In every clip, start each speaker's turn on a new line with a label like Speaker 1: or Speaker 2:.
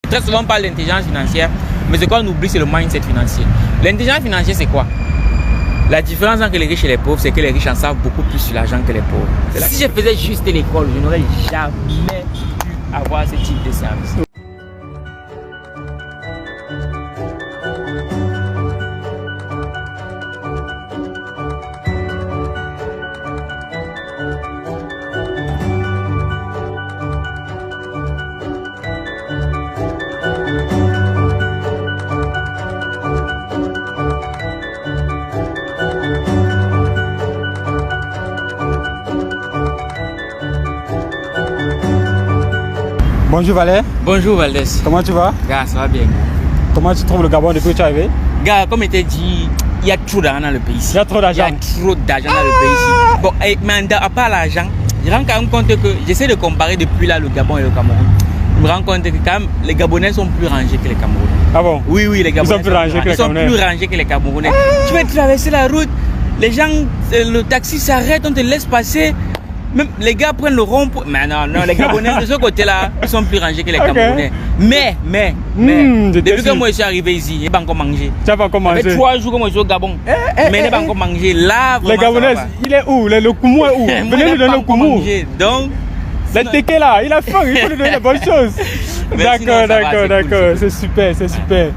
Speaker 1: Très souvent on parle d'intelligence financière, mais ce qu'on oublie c'est le mindset financier. L'intelligence financière c'est quoi? La différence entre les riches et les pauvres, c'est que les riches en savent beaucoup plus sur l'argent que les pauvres. Si je faisais juste l'école, je n'aurais jamais pu avoir ce type de service.
Speaker 2: Bonjour Valère.
Speaker 1: Bonjour Valdez.
Speaker 2: Comment tu vas?
Speaker 1: Gars, ça va bien.
Speaker 2: Comment tu trouves le Gabon depuis que tu es arrivé?
Speaker 1: Gars, comme il t'a dit, il y a trop d'argent dans le pays ici.
Speaker 2: Il y a trop d'argent.
Speaker 1: Il y a trop d'argent dans le pays ici. Bon, mais à part l'argent, je me rends quand même compte que j'essaie de comparer depuis là le Gabon et le Cameroun. Je me rends compte que quand même les Gabonais sont plus rangés que les Camerounais.
Speaker 2: Ah bon?
Speaker 1: Oui, les Gabonais
Speaker 2: sont plus rangés
Speaker 1: que les Camerounais. Tu vas traverser la route, les gens, le taxi s'arrête, on te laisse passer. Même les gars prennent le rond. Mais non, les Gabonais de ce côté-là, ils sont plus rangés que les Camerounais. Mais, depuis que moi je suis arrivé ici, je n'ai pas encore mangé.
Speaker 2: Tu n'as pas encore mangé?
Speaker 1: Ça fait 3 jours que moi je suis au Gabon. Mais je n'ai pas encore mangé. Là,
Speaker 2: les Gabonais, il est où? Le Koumou est où? Venez lui donner le Koumou.
Speaker 1: Donc,
Speaker 2: le Téké là, il a faim, il faut lui donner les bonnes choses. D'accord. C'est super.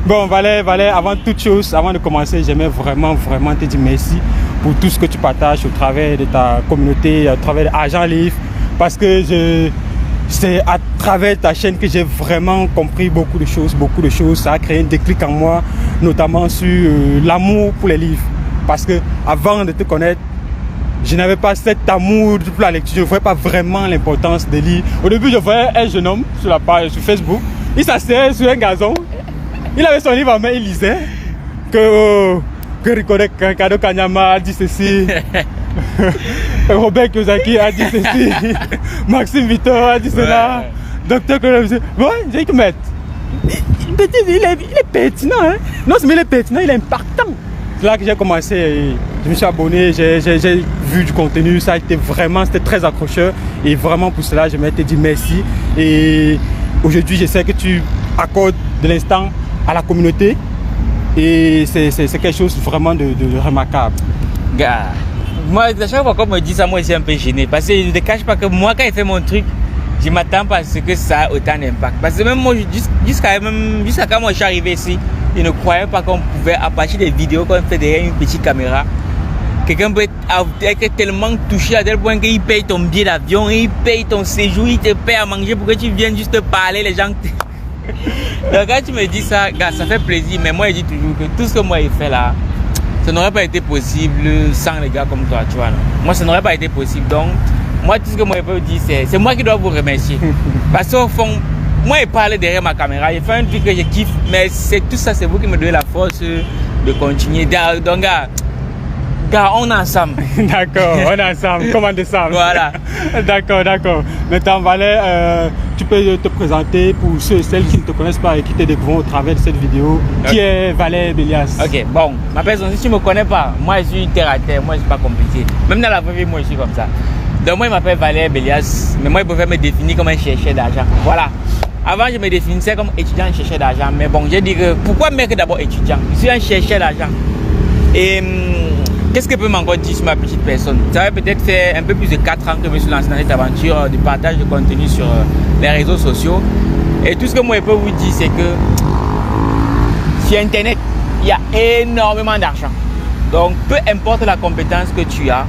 Speaker 2: Bon, Valère, avant toute chose, avant de commencer, j'aimerais vraiment te dire merci pour tout ce que tu partages au travers de ta communauté, au travers d'Argent Livre, parce que c'est à travers ta chaîne que j'ai vraiment compris beaucoup de choses. Ça a créé un déclic en moi, notamment sur l'amour pour les livres. Parce que avant de te connaître, je n'avais pas cet amour pour la lecture, je ne voyais pas vraiment l'importance des livres. Au début, je voyais un jeune homme sur la page, sur Facebook, il s'asseyait sur un gazon, il avait son livre en main, il lisait que Ricardo Kanyama a dit ceci, Robert Kiyosaki a dit ceci, Maxime Vittor a dit cela, Docteur Colombier. Bon, j'ai dit que il est pertinent, hein? Non, mais il est pertinent, il est impactant. C'est là que j'ai commencé, je me suis abonné, j'ai vu du contenu, c'était très accrocheur et vraiment pour cela je te dire merci. Et aujourd'hui je sais que tu accordes de l'instant à la communauté et c'est quelque chose vraiment de remarquable.
Speaker 1: Gars, moi à chaque fois qu'on me dit ça, moi je suis un peu gêné parce que je ne te cache pas que moi quand il fait mon truc, je m'attends pas à ce que ça a autant d'impact. Parce que même moi, jusqu'à quand moi je suis arrivé ici, je ne croyais pas qu'on pouvait, à partir des vidéos qu'on fait derrière une petite caméra, quelqu'un peut être tellement touché à tel point qu'il paye ton billet d'avion, il paye ton séjour, il te paye à manger pour que tu viennes juste parler, les gens. Donc quand tu me dis ça, gars, ça fait plaisir, mais moi je dis toujours que tout ce que moi j'ai fait là, ça n'aurait pas été possible sans les gars comme toi, tu vois. Non? Moi ça n'aurait pas été possible, donc moi tout ce que moi je peux dire, c'est moi qui dois vous remercier. Parce qu'au fond, moi je parle derrière ma caméra, je fais un truc que je kiffe, mais c'est tout ça, c'est vous qui me donnez la force de continuer. Donc gars, on est ensemble.
Speaker 2: D'accord, on est ensemble, comme on est ensemble.
Speaker 1: Voilà.
Speaker 2: D'accord. Maintenant, Valère, tu peux te présenter pour ceux et celles qui ne te connaissent pas et qui te découvrent au travers de cette vidéo. Okay. Qui est Valère Bélias? Ok,
Speaker 1: bon, ma personne, si tu ne me connais pas, moi je suis terre à terre, moi je ne suis pas compliqué. Même dans la vraie vie, moi je suis comme ça. Donc moi je m'appelle Valère Bélias, mais moi je préfère me définir comme un chercheur d'argent. Voilà. Avant je me définissais comme étudiant chercheur d'argent, mais bon, j'ai dit que pourquoi mec d'abord étudiant? Je suis un chercheur d'argent. Et qu'est-ce que peut m'encore dire sur ma petite personne? Ça va peut-être faire un peu plus de 4 ans que je me suis lancé dans cette aventure de partage de contenu sur les réseaux sociaux. Et tout ce que moi je peux vous dire, c'est que sur Internet, il y a énormément d'argent. Donc peu importe la compétence que tu as,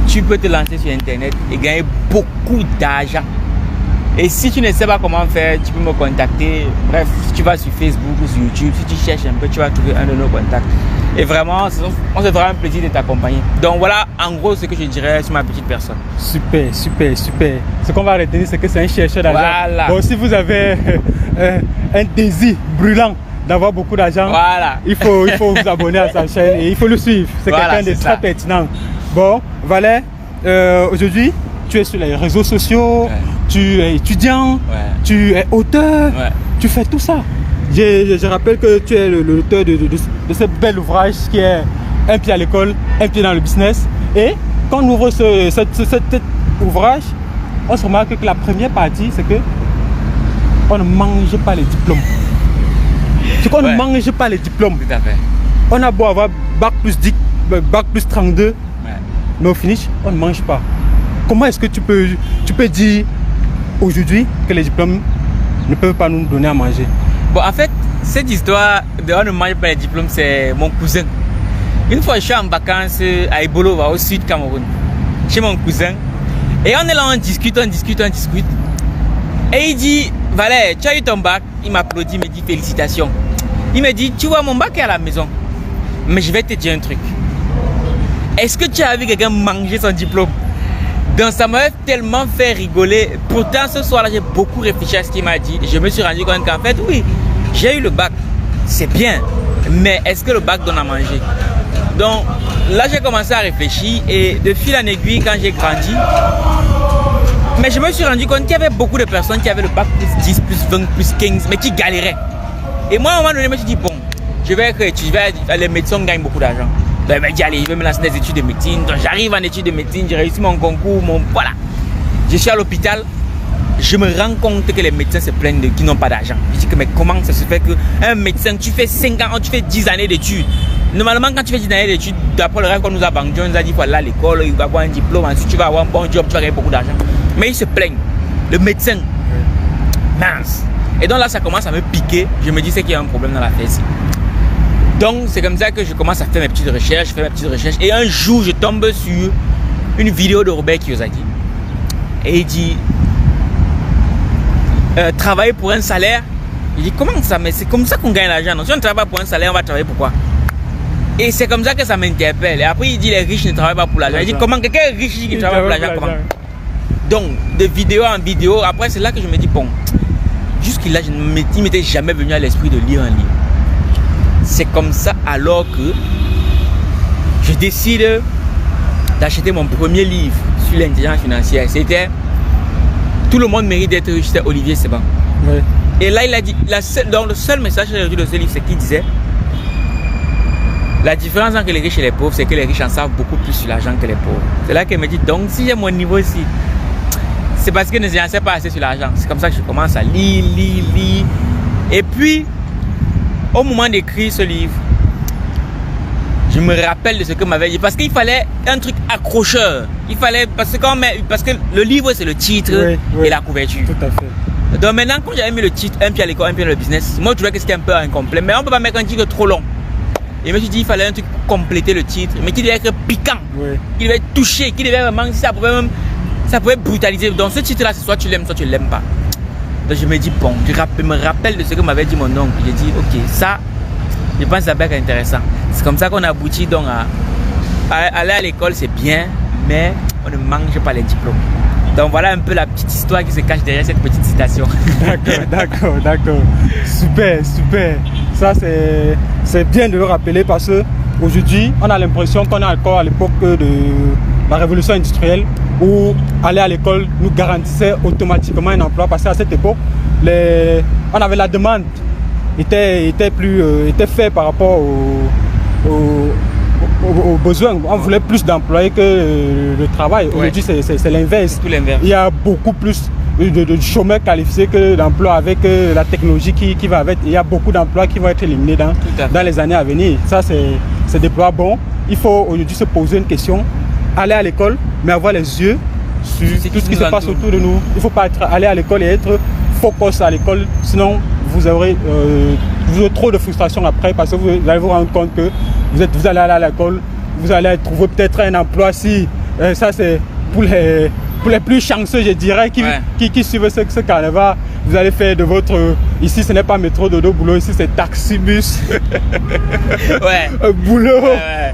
Speaker 1: tu peux te lancer sur Internet et gagner beaucoup d'argent. Et si tu ne sais pas comment faire, tu peux me contacter. Bref, si tu vas sur Facebook ou sur YouTube, si tu cherches un peu, tu vas trouver un de nos contacts. Et vraiment, on se fera un plaisir de t'accompagner. Donc voilà, en gros, ce que je dirais sur ma petite personne. Super. Ce qu'on va retenir, c'est que c'est un chercheur d'argent.
Speaker 2: Voilà.
Speaker 1: Bon, si vous avez un désir brûlant d'avoir beaucoup d'argent, voilà, il faut vous abonner à sa chaîne et il faut le suivre. C'est quelqu'un de très pertinent. Bon, Valère, aujourd'hui, tu es sur les réseaux sociaux, ouais, tu es étudiant, ouais, tu es auteur, ouais, tu fais tout ça. Je rappelle que tu es l'auteur de ce bel ouvrage qui est Un pied à l'école, un pied dans le business. Et quand on ouvre cet ouvrage, on se remarque que la première partie, c'est que
Speaker 2: on ne mange pas les diplômes. C'est qu'on ne mange pas les diplômes.
Speaker 1: Tout à fait.
Speaker 2: On a beau avoir bac plus 10, bac plus 32, mais au finish, on ne mange pas. Comment est-ce que tu peux dire aujourd'hui que les diplômes ne peuvent pas nous donner à manger?
Speaker 1: Bon, en fait, cette histoire de on ne mange pas les diplômes, c'est mon cousin. Une fois, je suis en vacances à Ebolo, au sud Cameroun, chez mon cousin. Et on est là, on discute. Et il dit, Valère, tu as eu ton bac? Il m'applaudit, il me dit félicitations. Il me dit, tu vois, mon bac est à la maison. Mais je vais te dire un truc. Est-ce que tu as vu quelqu'un manger son diplôme? Donc ça m'a tellement fait rigoler. Pourtant, ce soir-là, j'ai beaucoup réfléchi à ce qu'il m'a dit. Je me suis rendu compte qu'en fait, oui, j'ai eu le bac. C'est bien. Mais est-ce que le bac donne à manger? Donc là, j'ai commencé à réfléchir. Et de fil en aiguille, quand j'ai grandi, mais je me suis rendu compte qu'il y avait beaucoup de personnes qui avaient le bac plus 10, plus 20, plus 15, mais qui galéraient. Et moi, à un moment donné, je me suis dit, bon, je vais être étudiant, les médecins gagnent beaucoup d'argent. Donc, je me dis, allez, je vais me lancer dans des études de médecine. Donc, j'arrive en études de médecine, j'ai réussi mon concours, voilà. Je suis à l'hôpital, je me rends compte que les médecins se plaignent de qui n'ont pas d'argent. Je dis que, mais comment ça se fait qu'un médecin, tu fais 5 ans, tu fais 10 années d'études. Normalement, quand tu fais 10 années d'études, d'après le rêve qu'on nous a vendu, on nous a dit, voilà, l'école, il va avoir un diplôme, ensuite tu vas avoir un bon job, tu vas gagner beaucoup d'argent. Mais ils se plaignent. Le médecin, mince. Et donc là, ça commence à me piquer. Je me dis, c'est qu'il y a un problème dans la fesse. Donc, c'est comme ça que je commence à faire mes petites recherches, Et un jour, je tombe sur une vidéo de Robert Kiyosaki. Et il dit, travailler pour un salaire. Il dit, comment ça? Mais c'est comme ça qu'on gagne l'argent. Si on ne travaille pas pour un salaire, on va travailler pourquoi? Et c'est comme ça que ça m'interpelle. Et après, il dit, les riches ne travaillent pas pour l'argent. Il dit, comment quelqu'un est riche qui travaille pour l'argent? Comment? Donc, de vidéo en vidéo, après, c'est là que je me dis, bon, jusque-là, il ne m'était jamais venu à l'esprit de lire un livre. C'est comme ça alors que je décide d'acheter mon premier livre sur l'intelligence financière. C'était Tout le monde mérite d'être riche, c'était Olivier Seban. Oui. Et là, il a dit, donc le seul message que j'ai reçu de ce livre, c'est qu'il disait la différence entre les riches et les pauvres, c'est que les riches en savent beaucoup plus sur l'argent que les pauvres. C'est là qu'elle me dit, donc si j'ai mon niveau ici, c'est parce que je n'en sais pas assez sur l'argent. C'est comme ça que je commence à lire. Et puis, au moment d'écrire ce livre, je me rappelle de ce que m'avait dit. Parce qu'il fallait un truc accrocheur. Il fallait, parce que le livre, c'est le titre et la couverture.
Speaker 2: Tout à fait.
Speaker 1: Donc maintenant, quand j'avais mis le titre, un pied à l'école, un pied dans le business, moi je trouvais que c'était un peu incomplet. Mais on ne peut pas mettre un titre trop long. Et je me suis dit, il fallait un truc pour compléter le titre, mais qui devait être piquant, qui devait être touché, qui devait vraiment, ça pouvait brutaliser. Donc ce titre-là, c'est soit tu l'aimes, soit tu ne l'aimes pas. Donc je me dis, bon, je me rappelle de ce que m'avait dit mon oncle. J'ai dit, ok, ça, je pense que ça va être intéressant. C'est comme ça qu'on aboutit donc à aller à l'école, c'est bien, mais on ne mange pas les diplômes. Donc voilà un peu la petite histoire qui se cache derrière cette petite citation.
Speaker 2: D'accord. Super. Ça, c'est bien de le rappeler parce qu'aujourd'hui, on a l'impression qu'on est encore à l'époque de la révolution industrielle où aller à l'école nous garantissait automatiquement un emploi. Parce qu'à cette époque, on avait la demande était fait par rapport aux besoins. On voulait plus d'employés que le travail. Aujourd'hui, c'est l'inverse. Il y a beaucoup plus de chômeurs qualifiés que d'emplois avec la technologie qui va avec. Il y a beaucoup d'emplois qui vont être éliminés dans les années à venir. Ça, c'est des emplois bons. Il faut aujourd'hui se poser une question. Aller à l'école, mais avoir les yeux sur tout ce qui se passe autour de nous. Il ne faut pas aller à l'école et être focus à l'école. Sinon, vous aurez trop de frustration après parce que vous allez vous rendre compte que vous allez aller à l'école, vous allez trouver peut-être un emploi si ça c'est pour les plus chanceux, je dirais, qui suivent ce carnaval. Vous allez faire de votre... Ici, ce n'est pas métro, dodo, boulot. Ici, c'est taxi-bus. Boulot.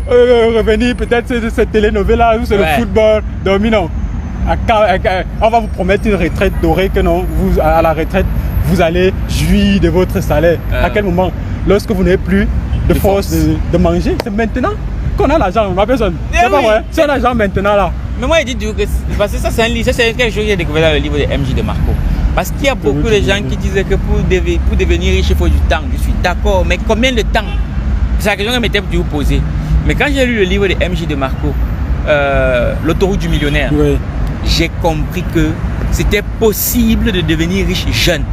Speaker 2: Revenir, peut-être, c'est cette télénovela, c'est le football. Dominant. On va vous promettre une retraite dorée que non, à la retraite, vous allez jouir de votre salaire. À quel moment? Lorsque vous n'avez plus de force de manger. C'est maintenant qu'on a l'argent, ma personne. C'est pas vrai. C'est l'argent maintenant là.
Speaker 1: Mais moi, il dit que parce que ça, c'est un livre, ça, c'est quelque chose que j'ai découvert dans le livre de MJ de Marco. Parce qu'il y a beaucoup de gens qui disaient que pour devenir riche, il faut du temps. Je suis d'accord, mais combien de temps? C'est la question que m'était dû vous poser. Mais quand j'ai lu le livre de MJ de Marco, L'autoroute du millionnaire, j'ai compris que c'était possible de devenir riche jeune.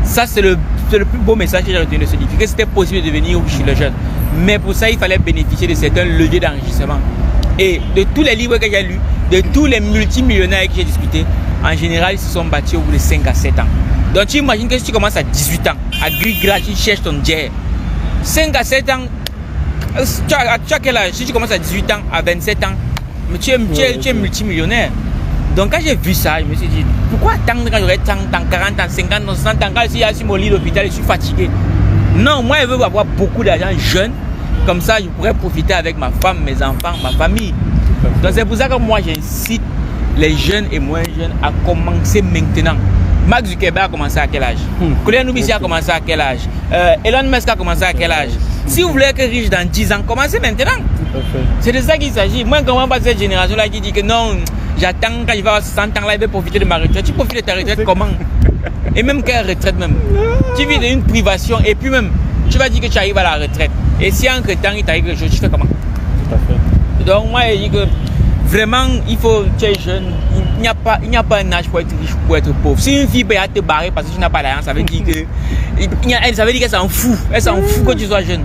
Speaker 1: Ça, c'est le plus beau message que j'ai retenu de ce livre, que c'était possible de devenir riche le jeune. Mais pour ça, il fallait bénéficier de certains leviers d'enrichissement. Et de tous les livres que j'ai lus, de tous les multimillionnaires avec qui j'ai discuté, en général, ils se sont bâtis au bout de 5 à 7 ans. Donc tu imagines que si tu commences à 18 ans, à gris-gras, tu cherches ton jet. 5 à 7 ans, tu as quel âge? Si tu commences à 18 ans, à 27 ans, mais tu es multimillionnaire. Donc quand j'ai vu ça, je me suis dit, pourquoi attendre quand j'aurai 30 ans, 40 ans, 50 ans, 60 ans, quand je suis sur mon lit d'hôpital, je suis fatigué. Non, moi je veux avoir beaucoup d'argent jeune, comme ça je pourrais profiter avec ma femme, mes enfants, ma famille. Donc c'est pour ça que moi j'incite les jeunes et moins jeunes à commencer maintenant. Mark Zuckerberg a commencé à quel âge? Colin Nubisi a commencé à quel âge? Elon Musk a commencé à quel âge? Si vous voulez être riche dans 10 ans, commencez maintenant. C'est de ça qu'il s'agit. Moi, je ne comprends pas cette génération-là qui dit que non, j'attends quand je vais avoir 100 ans là, je vais profiter de ma retraite. Tu profites de ta retraite comment? Et même quelle retraite même? Tu vis d'une privation et puis même, tu vas dire que tu arrives à la retraite. Et si en temps il t'arrive quelque chose, tu fais comment? Tout à fait. Donc moi, je dis que vraiment, il faut, tu es jeune, il n'y a pas un âge pour être riche ou pour être pauvre. Si une fille peut te barrer parce que tu n'as pas d'argent, ça veut dire que qu'elle s'en fout. Elle s'en fout que tu sois jeune.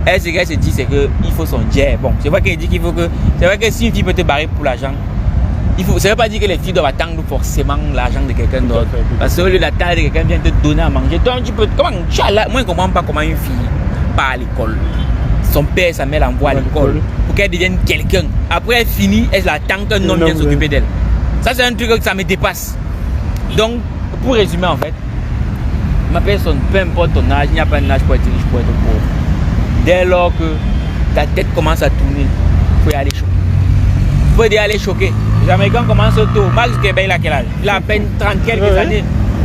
Speaker 1: Elle, ce qu'elle se dit, c'est qu'il faut son jet. Bon, c'est vrai qu'elle dit qu'il faut que. C'est vrai que si une fille peut te barrer pour l'argent, ça ne veut pas dire que les filles doivent attendre forcément l'argent de quelqu'un d'autre. Parce qu'au lieu d'attendre que quelqu'un vienne te donner à manger, toi, tu peux. Moi, je ne comprends pas comment une fille part à l'école. Son père, sa mère l'envoie à l'école pour qu'elle devienne quelqu'un. Après, elle finit, elle attend qu'un homme vienne s'occuper d'elle. Ça, c'est un truc que ça me dépasse. Donc, pour résumer, en fait, ma personne, peu importe ton âge, il n'y a pas un âge pour être riche, pour être pauvre. Dès lors que ta tête commence à tourner, il faut y aller choquer. Il faut y aller choquer. Les Américains commencent tôt. Mark Zuckerberg, il a quel âge? Il a à peine 30 quelques années.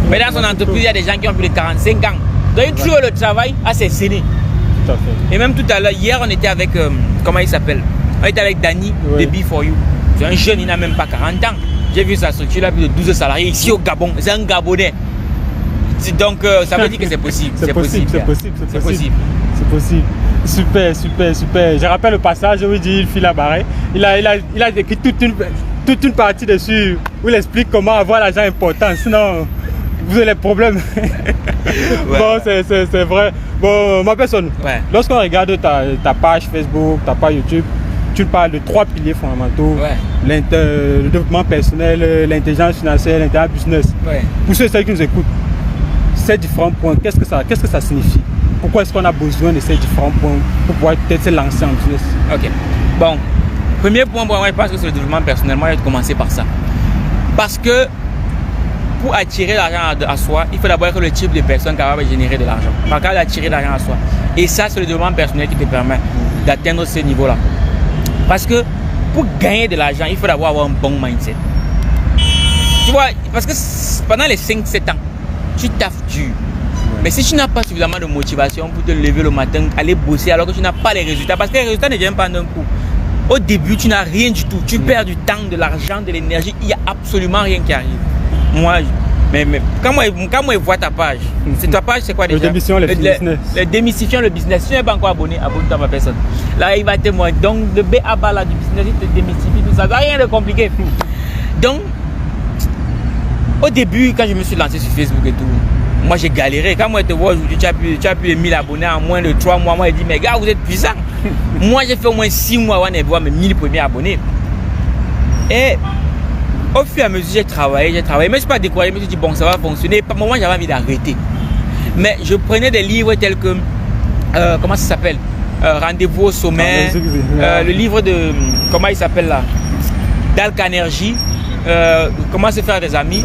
Speaker 1: Mais dans son entreprise, il y a des gens qui ont plus de 45 ans. Donc, il trouve le travail à ses aînés. Et même tout à l'heure, hier, on était avec, comment il s'appelle? On était avec Danny de Be4You. C'est un jeune, il n'a même pas 40 ans. J'ai vu sa structure, il a plus de 12 salariés ici au Gabon. C'est un Gabonais. Donc, ça veut dire que c'est possible.
Speaker 2: C'est possible. Super. Je rappelle le passage où il dit il file la barre. Il a écrit toute une partie dessus où il explique comment avoir l'argent important. Sinon, vous avez des problèmes. Bon, c'est vrai. Bon, ma personne, lorsqu'on regarde ta page Facebook, ta page YouTube, tu parles de 3 piliers fondamentaux. Le développement personnel, l'intelligence financière, l'intelligence business. Pour ceux et celles qui nous écoutent, ces différents points, qu'est-ce que ça signifie? Pourquoi est-ce qu'on a besoin de ces différents points pour pouvoir peut-être se lancer en business? Ok. Bon,
Speaker 1: premier point pour moi, je pense que c'est le développement personnel. Moi, je vais commencer par ça. Parce que pour attirer l'argent à soi, il faut d'abord être le type de personne capable de générer de l'argent. Capable d'attirer l'argent à soi. Et ça, c'est le développement personnel qui te permet d'atteindre ce niveau-là. Parce que pour gagner de l'argent, il faut d'abord avoir un bon mindset. Tu vois, parce que pendant les 5-7 ans, tu taffes dur. Mais si tu n'as pas suffisamment de motivation pour te lever le matin, aller bosser alors que tu n'as pas les résultats, parce que les résultats ne viennent pas d'un coup. Au début, tu n'as rien du tout. Tu perds du temps, de l'argent, de l'énergie. Il n'y a absolument rien qui arrive. Moi, mais quand moi je vois ta page, ta page c'est quoi déjà? Le démystifiant le business. Si tu n'es pas encore abonné, abonne-toi à ma personne. Là, il va témoigner. Donc, de B à bas là, du business, il te démystifie tout ça. Ça n'a rien de compliqué. Donc, au début, quand je me suis lancé sur Facebook et tout, moi j'ai galéré. Quand moi je te vois aujourd'hui, tu as plus de 1000 abonnés en moins de 3 mois. Moi je dis, mais gars, vous êtes puissants. Moi j'ai fait au moins 6 mois avant de voir mes 1000 premiers abonnés. Et au fur et à mesure, j'ai travaillé. Mais je ne suis pas découragé. Je me suis dit, bon, ça va fonctionner. Par moment, j'avais envie d'arrêter. Mais je prenais des livres tels que, comment ça s'appelle? Rendez-vous au sommet. Le livre de, comment il s'appelle là? Dale Carnegie. Comment se faire des amis.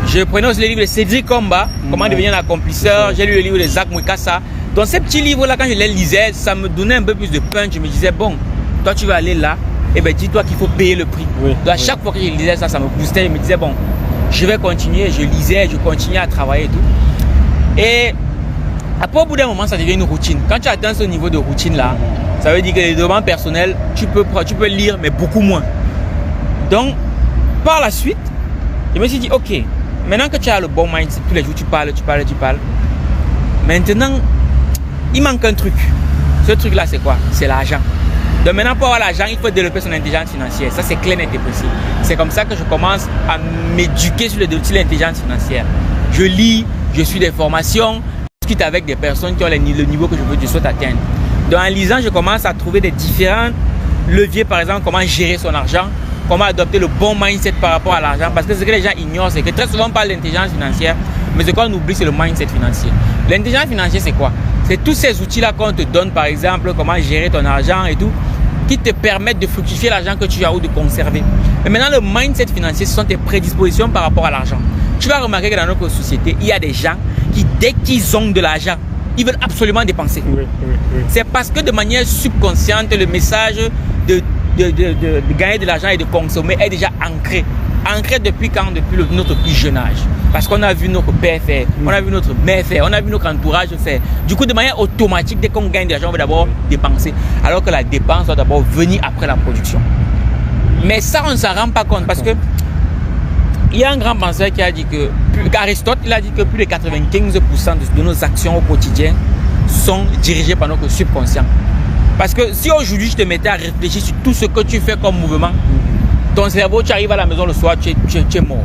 Speaker 1: Je prenais aussi le livre de Cédric Comba, comment devenir un accomplisseur. J'ai lu le livre de Zach Mwekassa. Donc ces petits livres là, quand je les lisais, ça me donnait un peu plus de punch. Je me disais, bon, toi tu vas aller là, et bien dis-toi qu'il faut payer le prix. Donc à chaque fois que je lisais ça, ça me boostait. Je me disais, bon, je vais continuer. Je lisais, je continuais à travailler et tout. Et après au bout d'un moment, ça devient une routine. Quand tu atteins ce niveau de routine là, ça veut dire que les demandes personnelles, tu peux lire, mais beaucoup moins. Donc par la suite, je me suis dit, ok, maintenant que tu as le bon mindset, tous les jours tu parles. Maintenant, il manque un truc. Ce truc-là, c'est quoi? C'est l'argent. Donc maintenant, pour avoir l'argent, il faut développer son intelligence financière. Ça, c'est clair, net et possible. C'est comme ça que je commence à m'éduquer sur l'intelligence financière. Je lis, je suis des formations, je discute avec des personnes qui ont le niveau que je souhaite atteindre. Donc en lisant, je commence à trouver des différents leviers, par exemple, comment gérer son argent, comment adopter le bon mindset par rapport à l'argent. Parce que ce que les gens ignorent, c'est que très souvent on parle d'intelligence financière, mais ce qu'on oublie, c'est le mindset financier. L'intelligence financière, c'est quoi? C'est tous ces outils-là qu'on te donne, par exemple, comment gérer ton argent et tout, qui te permettent de fructifier l'argent que tu as ou de conserver. Mais maintenant, le mindset financier, ce sont tes prédispositions par rapport à l'argent. Tu vas remarquer que dans notre société, il y a des gens qui, dès qu'ils ont de l'argent, ils veulent absolument dépenser. Oui. C'est parce que de manière subconsciente, le message de gagner de l'argent et de consommer est déjà ancré. Ancré depuis quand? Depuis notre plus jeune âge. Parce qu'on a vu notre père faire, on a vu notre mère faire, on a vu notre entourage faire. Du coup, de manière automatique, dès qu'on gagne de l'argent, on veut d'abord dépenser. Alors que la dépense doit d'abord venir après la production. Mais ça, on ne s'en rend pas compte parce que il y a un grand penseur qui a dit que, Aristote, il a dit que plus de 95% de nos actions au quotidien sont dirigées par notre subconscient. Parce que si aujourd'hui je te mettais à réfléchir sur tout ce que tu fais comme mouvement, ton cerveau, tu arrives à la maison le soir, tu es mort.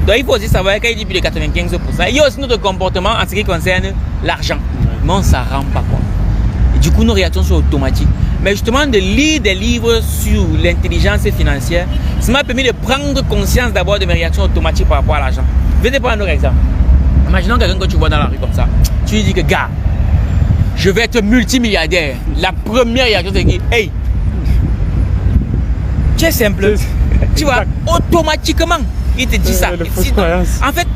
Speaker 1: Donc il faut aussi savoir qu'il dit plus de 95%. Il y a aussi notre comportement en ce qui concerne l'argent. Mais on ne s'en rend pas compte. Et du coup, nos réactions sont automatiques. Mais justement, de lire des livres sur l'intelligence financière, ça m'a permis de prendre conscience d'abord de mes réactions automatiques par rapport à l'argent. Je vais te prendre un autre exemple. Imaginons quelqu'un que tu vois dans la rue comme ça. Tu lui dis que, gars, je vais être multimilliardaire. La première réaction, c'est que, hey, tu es simple. Tu vois, automatiquement, il te dit ça. En fait,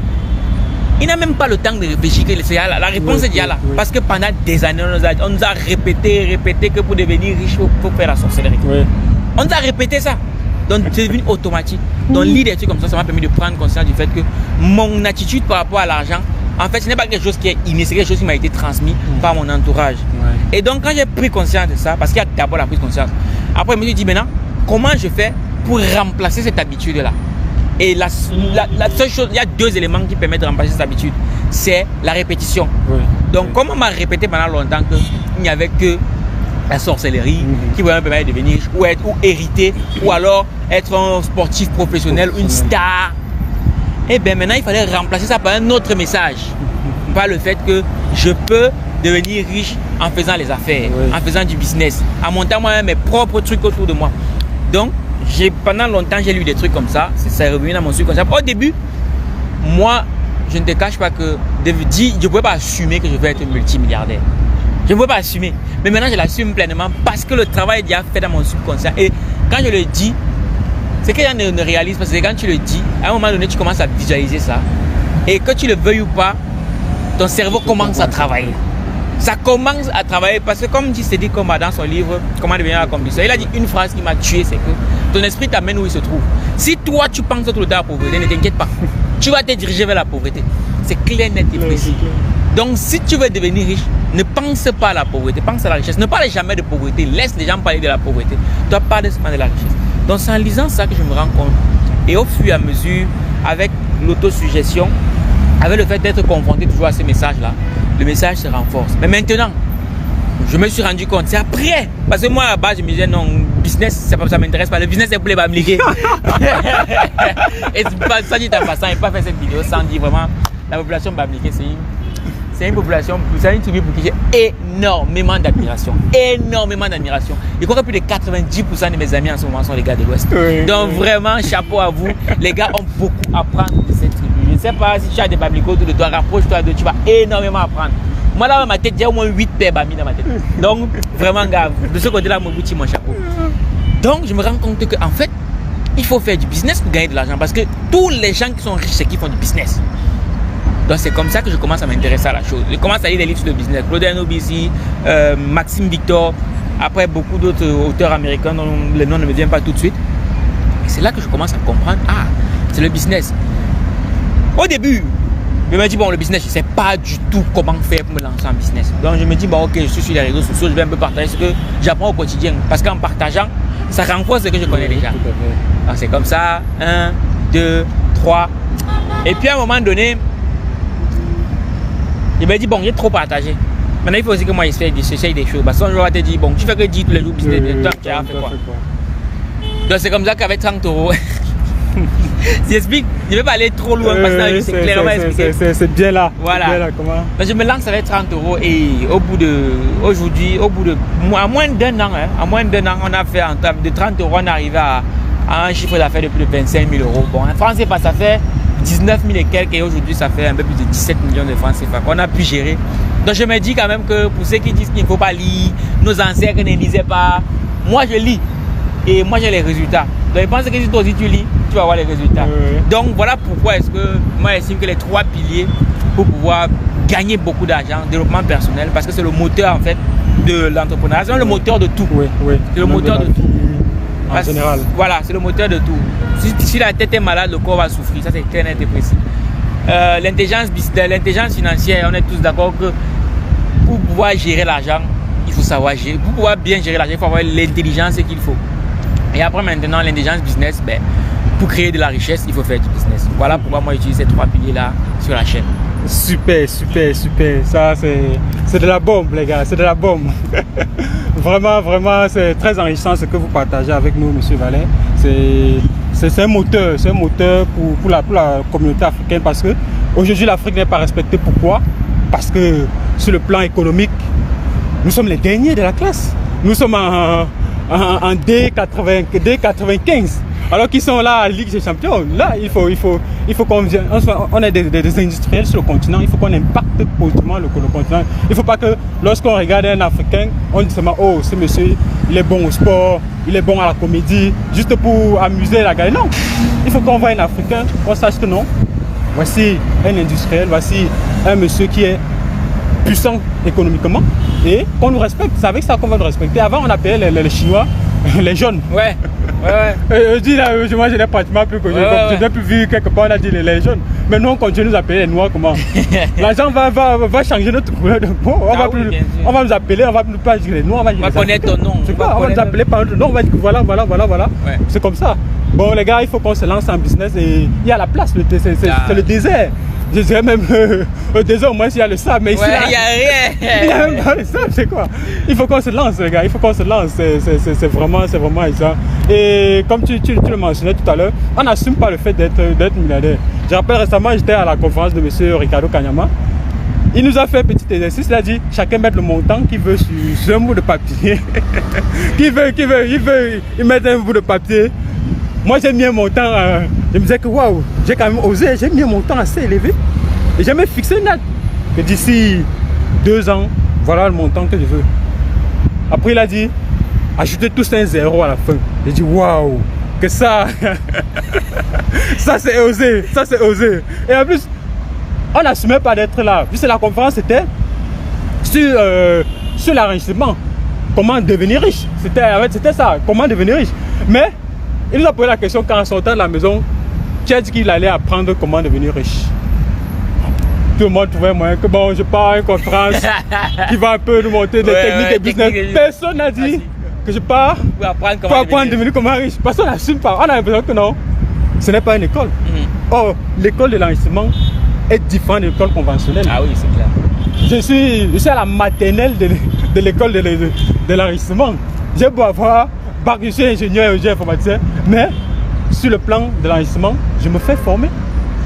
Speaker 1: il n'a même pas le temps de réfléchir que la réponse est déjà là. Parce que pendant des années, on nous a répété que pour devenir riche, il faut faire la sorcellerie. On nous a répété ça. Donc c'est devenu automatique. Donc lire des trucs comme ça m'a permis de prendre conscience du fait que mon attitude par rapport à l'argent, en fait, ce n'est pas quelque chose qui est inné, c'est quelque chose qui m'a été transmis par mon entourage. Et donc quand j'ai pris conscience de ça, parce qu'il y a d'abord la prise de conscience, après je me suis dit maintenant, comment je fais pour remplacer cette habitude-là? Et la seule chose, il y a deux éléments qui permettent de remplacer cette habitude. C'est la répétition. Donc, comme on m'a répété pendant longtemps qu'il n'y avait que la sorcellerie qui pouvait me permettre de devenir riche ou hériter, ou alors être un sportif professionnel, une star. Et bien maintenant, il fallait remplacer ça par un autre message. Par le fait que je peux devenir riche en faisant les affaires, en faisant du business, en montant moi-même mes propres trucs autour de moi. Donc, pendant longtemps, j'ai lu des trucs comme ça. Ça est revenu dans mon subconscient. Au début, moi, je ne te cache pas que je ne pouvais pas assumer que je vais être multimilliardaire. Je ne pouvais pas assumer. Mais maintenant, je l'assume pleinement parce que le travail est déjà fait dans mon subconscient. Et quand je le dis, c'est que les gens ne réalisent pas. C'est que quand tu le dis, à un moment donné, tu commences à visualiser ça. Et que tu le veuilles ou pas, ton cerveau commence à travailler. Ça commence à travailler parce que comme dit Cédric Comba dans son livre Comment devenir accomplisseur, il a dit une phrase qui m'a tué, c'est que ton esprit t'amène où il se trouve. Si toi tu penses tout le temps à la pauvreté, ne t'inquiète pas, tu vas te diriger vers la pauvreté. C'est clair, net et précis. Donc si tu veux devenir riche, ne pense pas à la pauvreté, pense à la richesse. Ne parle jamais de pauvreté, laisse les gens parler de la pauvreté. Toi parle seulement de la richesse. Donc c'est en lisant ça que je me rends compte. Et au fur et à mesure, avec l'autosuggestion, avec le fait d'être confronté toujours à ces messages-là, le message se renforce. Mais maintenant, je me suis rendu compte, c'est après. Parce que moi, à la base, je me disais, non, business, ça ne m'intéresse pas. Le business, c'est pour les bamliqués. Et ça dit en passant, je n'ai pas fait cette vidéo sans dire vraiment, la population bamliquée, c'est une population, c'est une tribu pour qui j'ai énormément d'admiration. Énormément d'admiration. Je crois que plus de 90% de mes amis en ce moment sont les gars de l'Ouest. Donc vraiment, chapeau à vous. Les gars ont beaucoup à apprendre de cette tribu. Je ne sais pas si tu as des bamliqués autour de toi, rapproche-toi d'eux, tu vas énormément apprendre. Moi là, dans ma tête, j'ai au moins 8 paires bami dans ma tête. Donc vraiment, gars, de ce côté-là, mon bouti, mon chapeau. Donc je me rends compte qu'en fait, il faut faire du business pour gagner de l'argent. Parce que tous les gens qui sont riches, c'est qui font du business. Donc c'est comme ça que je commence à m'intéresser à la chose. Je commence à lire des livres sur le business. Claude Nobisi, Maxime Victor, après beaucoup d'autres auteurs américains dont les noms ne me viennent pas tout de suite. Et c'est là que je commence à comprendre, ah, c'est le business. Au début, je me dis, bon, le business, je ne sais pas du tout comment faire pour me lancer en business. Donc je me dis, bon, ok, je suis sur les réseaux sociaux, je vais un peu partager ce que j'apprends au quotidien. Parce qu'en partageant, ça renforce ce que je connais déjà. Donc c'est comme ça, 1, 2, 3. Et puis à un moment donné, je me dis, bon, j'ai trop partagé. Maintenant, il faut aussi que moi, j'essaye des choses. Parce que je vais te dire, bon, tu fais que 10 tous les jours business, tu as fait quoi? Donc, c'est comme ça qu'avec 30 euros, J'explique, je ne vais pas aller trop loin parce que c'est clairement expliqué.
Speaker 2: C'est bien là.
Speaker 1: Voilà.
Speaker 2: Bien là, comment?
Speaker 1: Mais je me lance avec 30 € et à moins d'un an, on a fait de 30 €, on est arrivé à un chiffre d'affaires de plus de 25 000 €. Bon, en France, ça fait 19 000 et quelques et aujourd'hui, ça fait un peu plus de 17 millions de francs CFA qu'on a pu gérer. Donc, je me dis quand même que pour ceux qui disent qu'il ne faut pas lire, nos ancêtres ne lisaient pas, moi, je lis et moi, j'ai les résultats. Donc, je pense que si toi aussi tu lis, tu vas avoir les résultats. Donc, voilà pourquoi est-ce que moi, j'estime que les 3 piliers pour pouvoir gagner beaucoup d'argent, développement personnel, parce que c'est le moteur en fait de l'entrepreneuriat, c'est le moteur de tout. C'est le moteur de tout.
Speaker 2: En général.
Speaker 1: Voilà, c'est le moteur de tout. Si la tête est malade, le corps va souffrir. Ça, c'est clair, net et précis. L'intelligence financière, on est tous d'accord que pour pouvoir gérer l'argent, il faut savoir gérer. Pour pouvoir bien gérer l'argent, il faut avoir l'intelligence qu'il faut. Et après, maintenant, l'intelligence business, pour créer de la richesse, il faut faire du business. Voilà pourquoi moi, j'utilise ces 3 piliers-là sur la chaîne.
Speaker 2: Super. Ça, c'est de la bombe, les gars. C'est de la bombe. Vraiment, c'est très enrichissant ce que vous partagez avec nous, Monsieur Vallet. C'est un moteur. C'est un moteur pour la communauté africaine parce que aujourd'hui, l'Afrique n'est pas respectée. Pourquoi? Parce que sur le plan économique, nous sommes les derniers de la classe. Nous sommes en D95. Alors qu'ils sont là à la Ligue des Champions. Là, il faut qu'on vienne. On est des industriels sur le continent. Il faut qu'on impacte positivement le continent. Il ne faut pas que lorsqu'on regarde un Africain, on dit seulement, oh, ce monsieur, il est bon au sport, il est bon à la comédie, juste pour amuser la gueule. Non, il faut qu'on voit un Africain, qu'on sache que non. Voici un industriel, voici un monsieur qui est puissant économiquement et qu'on nous respecte. C'est avec ça qu'on va nous respecter. Avant, on appelait les Chinois les jaunes.
Speaker 1: Ouais.
Speaker 2: Je dis là, moi je n'ai pratiquement plus connu. Je n'ai plus vu quelque part, on a dit les jaunes. Mais nous on continue de nous appeler les noirs. Comment? L'argent va changer notre couleur de peau. On va nous appeler, on va plus pas dire les noirs. On va
Speaker 1: connaître ton nom.
Speaker 2: On va nous appeler par notre nom. On va dire voilà. Ouais. C'est comme ça. Bon les gars, il faut qu'on se lance en business et il y a la place. C'est le désert. Je dirais même au désert, au moins s'il y a le sable, mais ici,
Speaker 1: il n'y a rien.
Speaker 2: Il n'y a même pas le sable, c'est quoi? Il faut qu'on se lance, les gars, il faut qu'on se lance, c'est vraiment ça. Et comme tu le mentionnais tout à l'heure, on n'assume pas le fait d'être milliardaire. Je rappelle récemment, j'étais à la conférence de M. Ricardo Kanyama. Il nous a fait un petit exercice, il a dit chacun met le montant qu'il veut sur un bout de papier. Il met un bout de papier. Moi j'ai mis un montant, je me disais que waouh, j'ai quand même osé, j'ai mis un montant assez élevé. Et j'ai même fixé une date. Que d'ici 2 ans, voilà le montant que je veux. Après il a dit, ajoutez tous un 0 à la fin. J'ai dit waouh, que ça, ça c'est osé. Et en plus, on n'assumait pas d'être là. Puisque la conférence était sur l'enrichissement. Comment devenir riche. C'était ça, comment devenir riche. Mais il nous a posé la question quand en sortant de la maison, tu as dit qu'il allait apprendre comment devenir riche. Tout le monde trouvait moyen que bon, je pars à une conférence qui va un peu nous montrer des techniques de business. Personne n'a dit que je pars pour apprendre à devenir comment riche. Personne n'assume pas. On a l'impression que non, ce n'est pas une école. Or, l'école de l'enrichissement est différente de l'école conventionnelle.
Speaker 1: Ah oui, c'est clair.
Speaker 2: Je suis à la maternelle de l'école de l'enrichissement. J'ai beau avoir bac, je suis ingénieur et informaticien, mais sur le plan de l'enrichissement, je me fais former.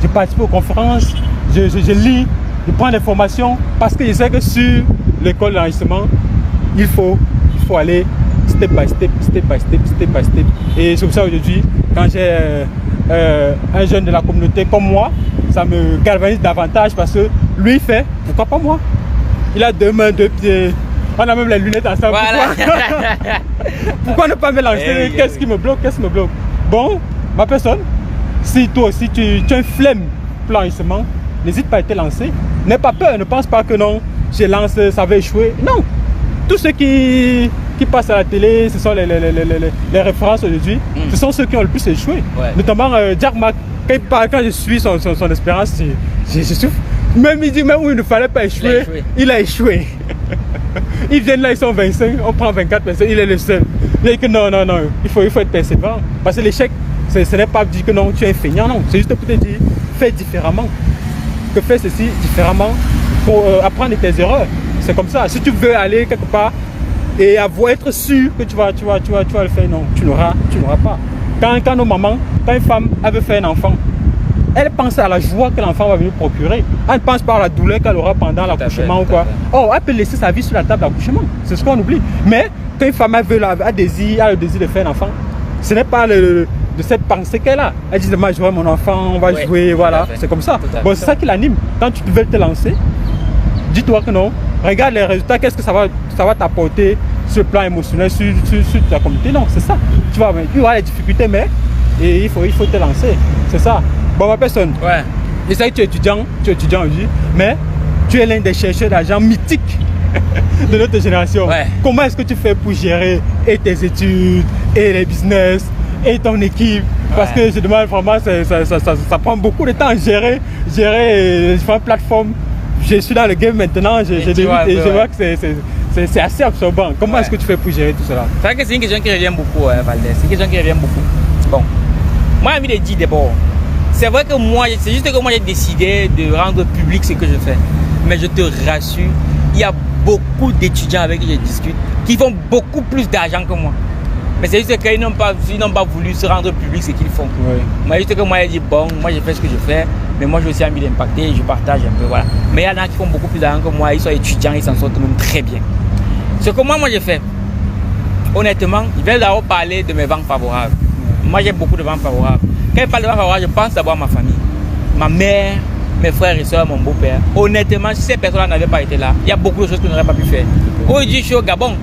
Speaker 2: Je participe aux conférences, je lis, je prends des formations parce que je sais que sur l'école de l'enrichissement, il faut aller step by step. Et c'est pour ça aujourd'hui, quand j'ai un jeune de la communauté comme moi, ça me galvanise davantage parce que lui il fait, pourquoi pas moi? Il a 2 mains, 2 pieds. On a même les lunettes ensemble. Voilà. Pourquoi ne pas me lancer? Qu'est-ce qui me bloque? Bon, ma personne, si toi aussi tu as une flemme pour l'enrichissement, n'hésite pas à te lancer. N'aie pas peur, ne pense pas que non, je lance, ça va échouer. Non. Tous ceux qui passent à la télé, ce sont les références aujourd'hui, ce sont ceux qui ont le plus échoué. Ouais. Notamment Jack Ma, quand je suis son expérience, je souffre. Même il dit même où il ne fallait pas échouer, il a échoué. Ils viennent là, ils sont 25, on prend 24 personnes, il est le seul. Il dit que non, il faut être persévérant. Parce que l'échec, ce n'est pas dire que non, tu es feignant, non. C'est juste pour te dire, fais différemment. Que fais ceci différemment pour apprendre de tes erreurs. C'est comme ça. Si tu veux aller quelque part et être sûr que tu vas le faire, non, tu n'auras pas. Quand nos mamans, quand une femme elle veut faire un enfant, elle pense à la joie que l'enfant va venir procurer. Elle ne pense pas à la douleur qu'elle aura pendant l'accouchement ou quoi. Oh, elle peut laisser sa vie sur la table d'accouchement. C'est ce qu'on oublie. Mais quand une femme a le désir de faire un enfant, ce n'est pas de cette pensée qu'elle a. Elle dit, moi, je vois mon enfant, on va jouer, voilà. C'est comme ça. Bon, c'est ça qui l'anime. Quand tu veux te lancer, dis-toi que non. Regarde les résultats, qu'est-ce que ça va t'apporter sur le plan émotionnel, sur ta communauté. Non, c'est ça. Tu vas avoir les difficultés, mais il faut te lancer. C'est ça. Bon, ma personne, je sais que tu es étudiant aujourd'hui, mais tu es l'un des chercheurs d'argent mythiques de notre génération. Comment est-ce que tu fais pour gérer et tes études, et les business, et ton équipe? Parce que je demande vraiment, ça prend beaucoup de temps à gérer différentes plateformes. Je suis dans le game maintenant, je vois que c'est assez absorbant. Comment est-ce que tu fais pour gérer tout cela?
Speaker 1: C'est vrai que c'est une question qui revient beaucoup, Valdez. C'est une question qui revient beaucoup. Bon, moi j'ai envie de dire d'abord, c'est vrai que moi, c'est juste que moi j'ai décidé de rendre public ce que je fais. Mais je te rassure, il y a beaucoup d'étudiants avec qui je discute qui font beaucoup plus d'argent que moi. Mais c'est juste qu'ils n'ont pas voulu se rendre public ce qu'ils font. Mais juste que moi j'ai dit bon, moi je fais ce que je fais, mais moi j'ai aussi envie d'impacter, je partage un peu, voilà. Mais il y en a qui font beaucoup plus d'argent que moi, ils sont étudiants, ils s'en sortent même très bien. Ce que moi j'ai fait, honnêtement, je vais d'abord parler de mes ventes favorables. Moi j'ai beaucoup de ventes favorables. Quand je parle de ventes favorables, je pense d'abord à ma famille, ma mère, mes frères et soeurs, mon beau-père. Honnêtement, si ces personnes n'avaient pas été là, il y a beaucoup de choses que je n'aurais pas pu faire. Aujourd'hui, je suis au Gabon.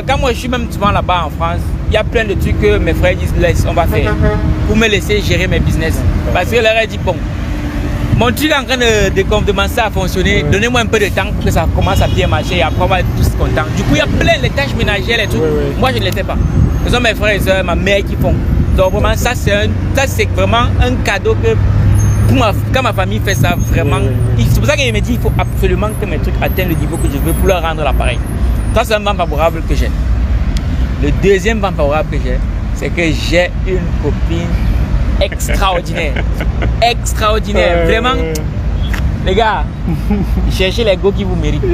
Speaker 1: Quand moi je suis même souvent là-bas en France, il y a plein de trucs que mes frères disent laisse, on va faire pour me laisser gérer mes business. Parce que leur a dit bon, mon truc est en train de commencer à fonctionner, donnez-moi un peu de temps pour que ça commence à bien marcher et après on va être tous contents. Du coup, il y a plein de tâches ménagères, les trucs. Moi je ne les fais pas. Ce sont mes frères et soeurs, ma mère qui font. Donc vraiment, ça c'est vraiment un cadeau que quand ma famille fait ça, vraiment, c'est pour ça qu'elle me dit il faut absolument que mes trucs atteignent le niveau que je veux pour leur rendre l'appareil. Ça, c'est un vent favorable que j'ai. Le deuxième vent favorable que j'ai, c'est que j'ai une copine extraordinaire. Extraordinaire. Vraiment, les gars, cherchez les go qui vous méritent.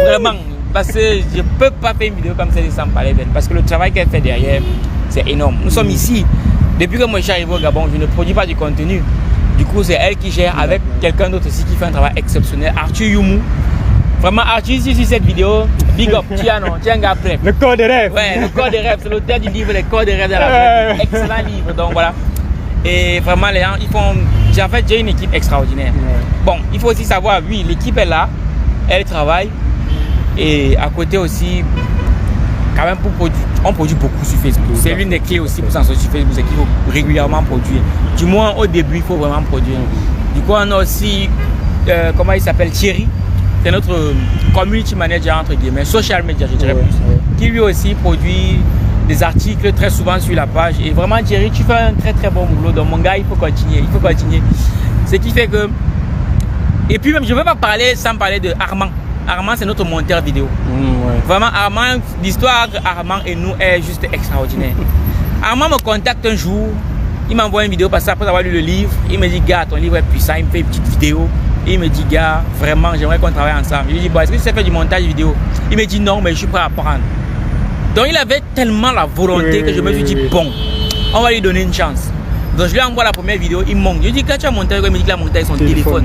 Speaker 1: Vraiment. Parce que je ne peux pas faire une vidéo comme ça sans parler d'elle. Parce que le travail qu'elle fait derrière, c'est énorme. Nous sommes ici. Depuis que moi je suis arrivé au Gabon, je ne produis pas du contenu. Du coup, c'est elle qui gère avec quelqu'un d'autre aussi qui fait un travail exceptionnel. Arthur Youmou. Vraiment, Arthur, si cette vidéo, big up, tu es un gars prêt.
Speaker 2: Le corps des rêves.
Speaker 1: Ouais, le corps des rêves, c'est l'auteur du livre, Le corps des rêves de la vie. Excellent livre, donc voilà. Et vraiment, les gens, ils font. En fait, j'ai une équipe extraordinaire. Bon, il faut aussi savoir, oui, l'équipe est là, elle travaille. Et à côté aussi, quand même, on produit beaucoup sur Facebook. C'est l'une des clés aussi pour s'en sortir sur Facebook, c'est qu'il faut régulièrement produire. Du moins, au début, il faut vraiment produire. Du coup, on a aussi, comment il s'appelle, Thierry. C'est notre community manager, entre guillemets, social media, je dirais plus, qui lui aussi produit des articles très souvent sur la page. Et vraiment, Thierry, tu fais un très très bon boulot. Donc, mon gars, il faut continuer. Ce qui fait que. Et puis, même, je ne veux pas parler sans parler de Armand. Armand, c'est notre monteur vidéo. Vraiment, Armand, l'histoire entre Armand et nous est juste extraordinaire. Armand me contacte un jour, il m'envoie une vidéo parce qu'après avoir lu le livre, il me dit, gars, ton livre est puissant, il me fait une petite vidéo. Et il me dit, gars, vraiment, j'aimerais qu'on travaille ensemble. Je lui dis, bon, est-ce que tu sais faire du montage vidéo? Il me dit, non, mais je suis prêt à apprendre. Donc, il avait tellement la volonté que je me suis dit, bon, on va lui donner une chance. Donc, je lui envoie la première vidéo, il monte. Je lui dis, quand tu as monté, il me dit qu'il a monté avec son téléphone.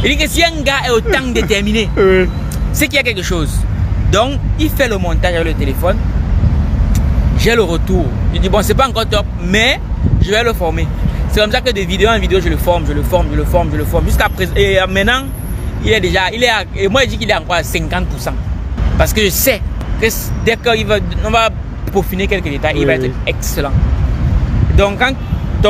Speaker 1: Il dit que si un gars est autant déterminé, c'est qu'il y a quelque chose. Donc, il fait le montage avec le téléphone. J'ai le retour. Je dis, bon, c'est pas encore top, mais je vais le former. C'est comme ça que de vidéo en vidéo, je le forme. Jusqu'à présent. Et maintenant, et moi, je dis qu'il est encore à 50%. Parce que je sais que dès qu'on va peaufiner quelques détails, il va être excellent. Donc,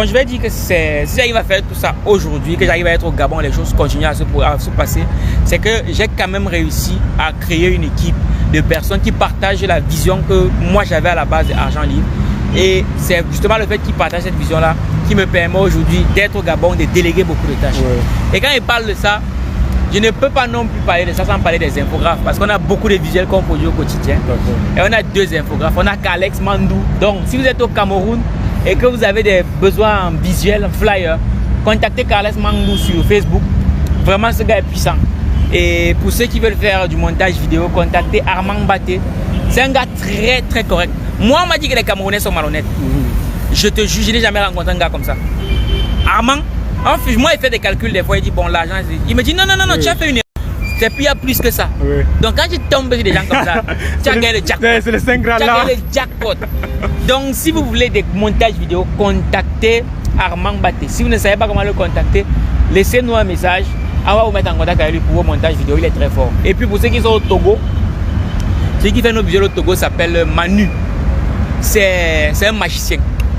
Speaker 1: je vais dire que si j'arrive à faire tout ça aujourd'hui, que j'arrive à être au Gabon, les choses continuent à se passer, c'est que j'ai quand même réussi à créer une équipe de personnes qui partagent la vision que moi j'avais à la base d'Argent Libre. Et c'est justement le fait qu'ils partagent cette vision-là qui me permet aujourd'hui d'être au Gabon, de déléguer beaucoup de tâches. Et quand ils parlent de ça, je ne peux pas non plus parler de ça sans parler des infographes, parce qu'on a beaucoup de visuels qu'on produit au quotidien. Et on a 2 infographes. On a Kalex Mandou. Donc, si vous êtes au Cameroun et que vous avez des besoins en visuel, en flyer, contactez Kalex Mandou sur Facebook. Vraiment, ce gars est puissant. Et pour ceux qui veulent faire du montage vidéo, contactez Armand Baté. C'est un gars très très correct. Moi, on m'a dit que les Camerounais sont malhonnêtes. Je te jure, je n'ai jamais rencontré un gars comme ça. Armand, moi, il fait des calculs des fois, il dit bon, l'argent, il me dit non, tu as fait une erreur. C'est plus, il y a plus que ça. Oui. Donc, quand tu tombes sur des gens comme ça, tu as gagné le jackpot.
Speaker 2: C'est le 5 grands là.
Speaker 1: Tu as gagné le jackpot. Donc, si vous voulez des montages vidéo, contactez Armand Baté. Si vous ne savez pas comment le contacter, laissez-nous un message. On va vous mettre en contact avec lui pour vos montages vidéo. Il est très fort. Et puis, pour ceux qui sont au Togo, celui qui fait nos vidéos au Togo s'appelle Manu. C'est un magicien.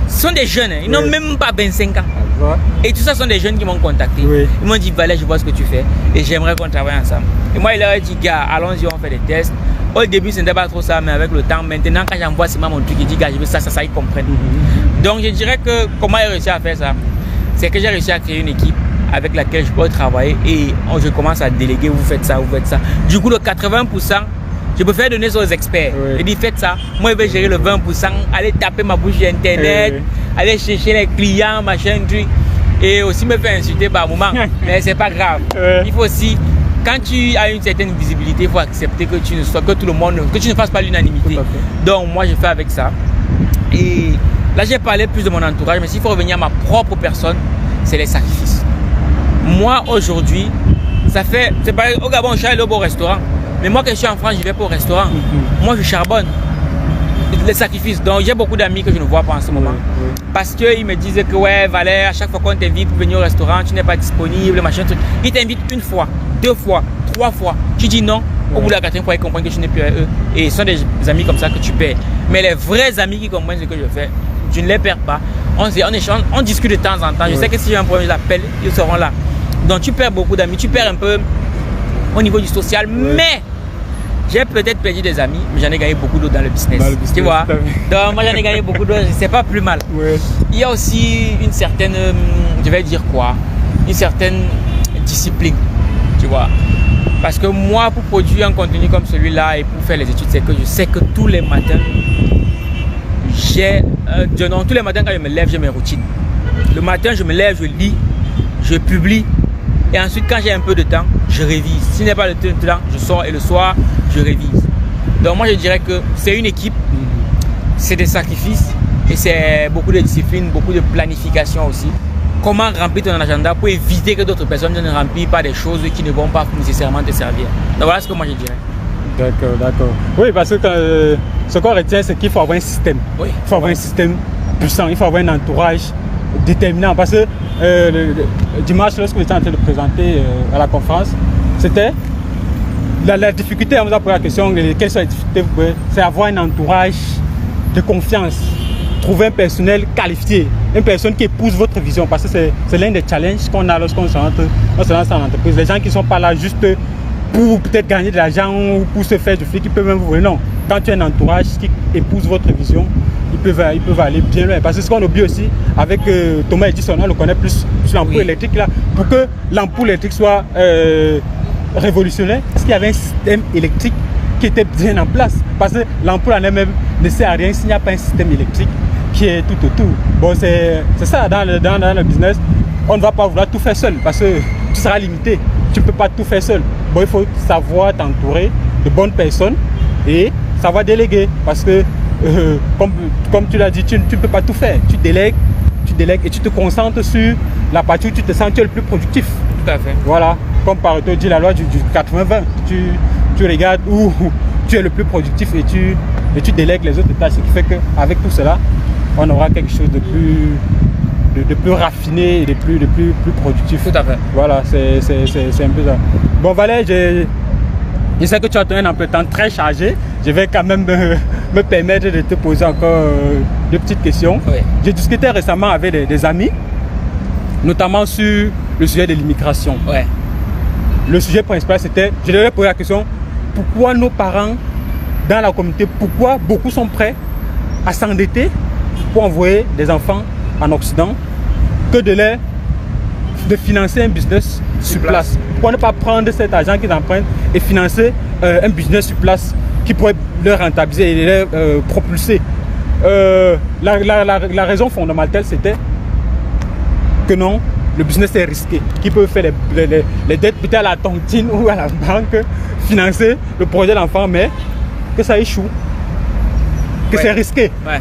Speaker 1: Ce sont des jeunes, ils n'ont même pas 25 ans. Et tout ça sont des jeunes qui m'ont contacté. Ils m'ont dit, Valère, je vois ce que tu fais et j'aimerais qu'on travaille ensemble. Et moi, il leur a dit, gars, allons-y, on fait des tests. Au début, ce n'était pas trop ça, mais avec le temps, maintenant, quand j'envoie seulement mon truc, il dit, gars, je veux ça, ils comprennent. Donc, je dirais que comment j'ai réussi à faire ça, c'est que j'ai réussi à créer une équipe avec laquelle je peux travailler et je commence à déléguer, vous faites ça, vous faites ça. Du coup, le 80%, je préfère donner ça aux experts. Je dis, faites ça. Moi, je vais gérer le 20%, aller taper ma bouche sur Internet, aller chercher les clients, machin, truc. Et aussi me faire insulter par moment. Mais c'est pas grave. Il faut aussi, quand tu as une certaine visibilité, il faut accepter que tu ne sois, que tout le monde, que tu ne fasses pas l'unanimité. Donc, moi, je fais avec ça. Et là, j'ai parlé plus de mon entourage, mais s'il faut revenir à ma propre personne, c'est les sacrifices. Moi, aujourd'hui, ça fait, c'est pareil, au Gabon, je suis allé au beau restaurant. Mais moi, quand je suis en France, je vais pas au restaurant. Moi, je charbonne. Les sacrifices. Donc, j'ai beaucoup d'amis que je ne vois pas en ce moment. Parce qu'ils me disent que, ouais, Valère, à chaque fois qu'on t'invite pour venir au restaurant, tu n'es pas disponible, machin, truc. Ils t'invitent une fois, 2 fois, 3 fois. Tu dis non. Au bout de la 4e fois, ils comprennent que tu n'es plus avec eux. Et ce sont des amis comme ça que tu perds. Mais les vrais amis qui comprennent ce que je fais, tu ne les perds pas. On échange, on discute de temps en temps. Je sais que si j'ai un problème, je l'appelle, ils seront là. Donc, tu perds beaucoup d'amis. Tu perds un peu au niveau du social, mais j'ai peut-être perdu des amis, mais j'en ai gagné beaucoup d'autres dans le business. Tu vois? Donc moi j'en ai gagné beaucoup d'autres, c'est pas plus mal. Il y a aussi une certaine, je vais dire quoi, une certaine discipline, tu vois. Parce que moi, pour produire un contenu comme celui-là et pour faire les études, c'est que je sais que tous les matins, tous les matins quand je me lève, j'ai mes routines. Le matin, je me lève, je lis, je publie. Et ensuite, quand j'ai un peu de temps, je révise. S'il n'y a pas de temps, je sors et le soir, je révise. Donc moi, je dirais que c'est une équipe, c'est des sacrifices et c'est beaucoup de discipline, beaucoup de planification aussi. Comment remplir ton agenda pour éviter que d'autres personnes ne remplissent pas des choses qui ne vont pas nécessairement te servir. Donc voilà ce que moi je dirais.
Speaker 2: D'accord, d'accord. Oui, parce que ce qu'on retient, c'est qu'il faut avoir un système. Il faut avoir un système puissant, il faut avoir un entourage déterminant. Parce que dimanche, lorsque j'étais en train de présenter à la conférence, c'était la difficulté, on nous a posé la question, quelles sont les difficultés, c'est avoir un entourage de confiance, trouver un personnel qualifié, une personne qui épouse votre vision, parce que c'est l'un des challenges qu'on a lorsqu'on se lance en entreprise. Les gens qui ne sont pas là juste pour peut-être gagner de l'argent ou pour se faire du fric, ils peuvent même vous dire non. Quand tu as un entourage qui épouse votre vision, ils peuvent aller bien loin. Parce que ce qu'on oublie aussi, avec Thomas Edison, on le connaît plus sur l'ampoule électrique là, pour que l'ampoule électrique soit révolutionnaire, parce qu'il y avait un système électrique qui était bien en place. Parce que l'ampoule en elle-même ne sert à rien s'il n'y a pas un système électrique qui est tout autour. Bon, c'est ça, dans le business, on ne va pas vouloir tout faire seul, parce que tu seras limité. Tu ne peux pas tout faire seul. Bon, il faut savoir t'entourer de bonnes personnes et savoir déléguer, parce que comme tu l'as dit, tu ne peux pas tout faire. Tu délègues et tu te concentres sur la partie où tu te sens tu es le plus productif.
Speaker 1: Tout à fait.
Speaker 2: Voilà, comme par te dit la loi du 80-20. Tu regardes où tu es le plus productif et tu délègues les autres tâches. Ce qui fait qu'avec tout cela, on aura quelque chose de plus raffiné et de plus productif.
Speaker 1: Tout à fait.
Speaker 2: Voilà, c'est un peu ça. Bon, Valère, je sais que tu as un emploi de temps très chargé. Je vais quand même me permettre de te poser encore 2 petites questions.
Speaker 1: Oui.
Speaker 2: J'ai discuté récemment avec des amis, notamment sur le sujet de l'immigration.
Speaker 1: Ouais.
Speaker 2: Le sujet principal, c'était, je leur ai posé la question, pourquoi nos parents dans la communauté, pourquoi beaucoup sont prêts à s'endetter pour envoyer des enfants en Occident que de financer un business sur place. Pourquoi ne pas prendre cet argent qu'ils empruntent et financer un business sur place qui pourrait leur rentabiliser et leur propulser. La raison fondamentale, c'était que non, le business est risqué. Qui peut faire les dettes peut-être à la tontine ou à la banque, financer le projet de l'enfant, mais que ça échoue. que c'est risqué.
Speaker 1: Ouais.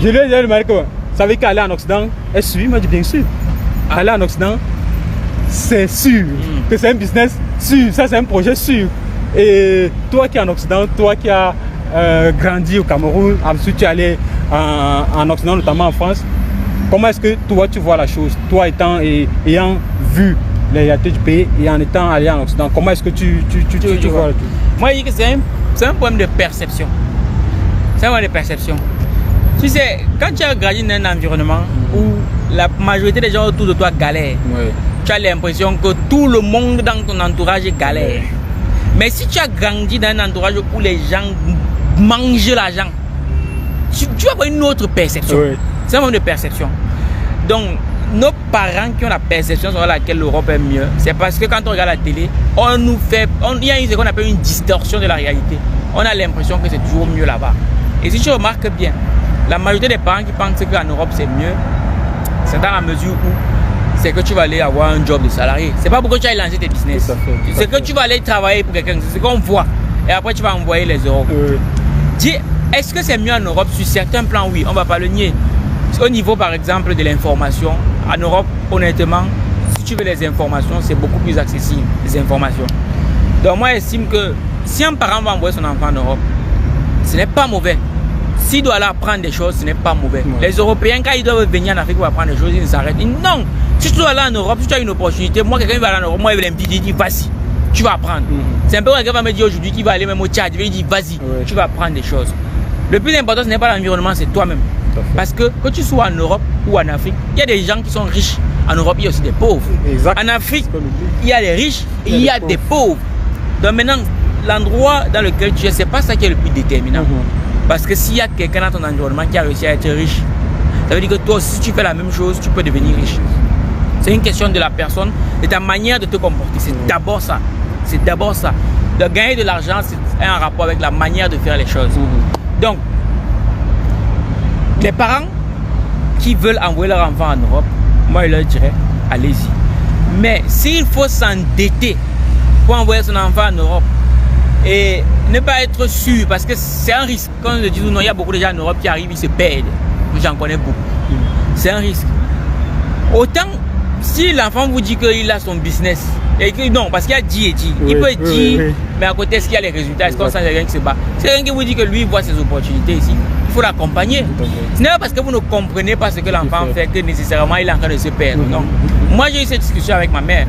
Speaker 2: Je lui ai demandé que ça veut qu'aller en Occident est sûr. Il m'a dit bien sûr. Aller en Occident, c'est sûr que c'est un business sûr. Ça, c'est un projet sûr. Et toi qui es en Occident, toi qui as grandi au Cameroun, ensuite tu es allé en Occident, notamment en France, comment est-ce que toi tu vois la chose? Toi ayant vu les réalités du pays et en étant allé en Occident, comment est-ce que tu vois la chose?
Speaker 1: Moi, je dis que c'est un problème de perception. C'est un problème de perception. Tu sais, quand tu as grandi dans un environnement où la majorité des gens autour de toi galèrent, tu as l'impression que tout le monde dans ton entourage galère. Mais si tu as grandi dans un entourage où les gens mangent l'argent, tu vas avoir une autre perception. C'est un problème de perception. Donc, nos parents qui ont la perception sur laquelle l'Europe est mieux, c'est parce que quand on regarde la télé, il y a ce qu'on appelle une distorsion de la réalité. On a l'impression que c'est toujours mieux là-bas. Et si tu remarques bien, la majorité des parents qui pensent qu'en Europe c'est mieux, c'est dans la mesure où c'est que tu vas aller avoir un job de salarié. C'est pas pour que tu ailles lancer tes business. C'est que tu vas aller travailler pour quelqu'un. C'est ce qu'on voit. Et après tu vas envoyer les euros. Dis, est-ce que c'est mieux en Europe? Sur certains plans, oui, on va pas le nier. Au niveau par exemple de l'information, en Europe, honnêtement, si tu veux les informations, c'est beaucoup plus accessible, les informations. Donc moi j'estime que si un parent va envoyer son enfant en Europe, ce n'est pas mauvais. S'il doit aller apprendre des choses, ce n'est pas mauvais. Les Européens, quand ils doivent venir en Afrique pour apprendre des choses, ils s'arrêtent. Ils disent non, si tu dois aller en Europe, si tu as une opportunité, moi quelqu'un va aller en Europe, moi il va me dire vas-y, tu vas apprendre. C'est un peu quelqu'un va me dire aujourd'hui qu'il va aller même au Tchad, il va dire vas-y, tu vas apprendre des choses. Le plus important, ce n'est pas l'environnement, c'est toi-même. Parce que tu sois en Europe ou en Afrique, il y a des gens qui sont riches. En Europe, il y a aussi des pauvres. En Afrique, il y a des riches et il y a des pauvres. Donc maintenant, l'endroit dans lequel tu es, c'est pas ça qui est le plus déterminant. Parce que s'il y a quelqu'un dans ton environnement qui a réussi à être riche, ça veut dire que toi aussi, si tu fais la même chose, tu peux devenir riche. C'est une question de la personne, de ta manière de te comporter. C'est d'abord ça. C'est d'abord ça. De gagner de l'argent, c'est un rapport avec la manière de faire les choses. Donc, les parents qui veulent envoyer leur enfant en Europe, moi je leur dirais, allez-y. Mais s'il faut s'endetter pour envoyer son enfant en Europe et ne pas être sûr, parce que c'est un risque. Quand je dis non, il y a beaucoup de gens en Europe qui arrivent, ils se perdent. J'en connais beaucoup. C'est un risque. Autant si l'enfant vous dit qu'il a son business, et que non, parce qu'il y a dit et dit. Il peut dire, mais à côté, est-ce qu'il y a les résultats? Est-ce qu'on sent quelqu'un qui se bat? C'est quelqu'un qui vous dit que lui voit ses opportunités ici. Il faut l'accompagner. Ce n'est pas parce que vous ne comprenez pas ce que l'enfant fait que nécessairement il est en train de se perdre. Non. Moi, j'ai eu cette discussion avec ma mère.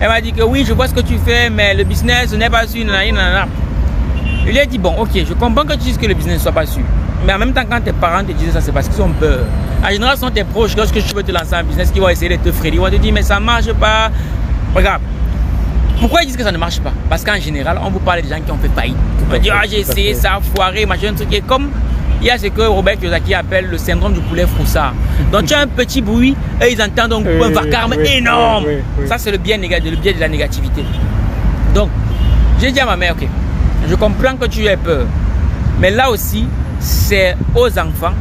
Speaker 1: Elle m'a dit que oui, je vois ce que tu fais, mais le business n'est pas sûr. Je lui ai dit, bon, ok, je comprends que tu dises que le business ne soit pas sûr. Mais en même temps, quand tes parents te disent ça, c'est parce qu'ils ont peur. En général, ce sont tes proches, lorsque tu veux te lancer un business, qui vont essayer de te freiner. Ils vont te dire, mais ça ne marche pas. Regarde. Pourquoi ils disent que ça ne marche pas? Parce qu'en général, on vous parle des gens qui ont fait faillite. On dit, ah, j'ai essayé ça, foiré, machin, truc. Et comme il y a ce que Robert Kiyosaki appelle le syndrome du poulet froussard. Donc tu as un petit bruit et ils entendent donc un vacarme énorme. Ça, c'est le biais de la négativité. Donc, j'ai dit à ma mère, ok, je comprends que tu aies peur. Mais là aussi, c'est aux enfants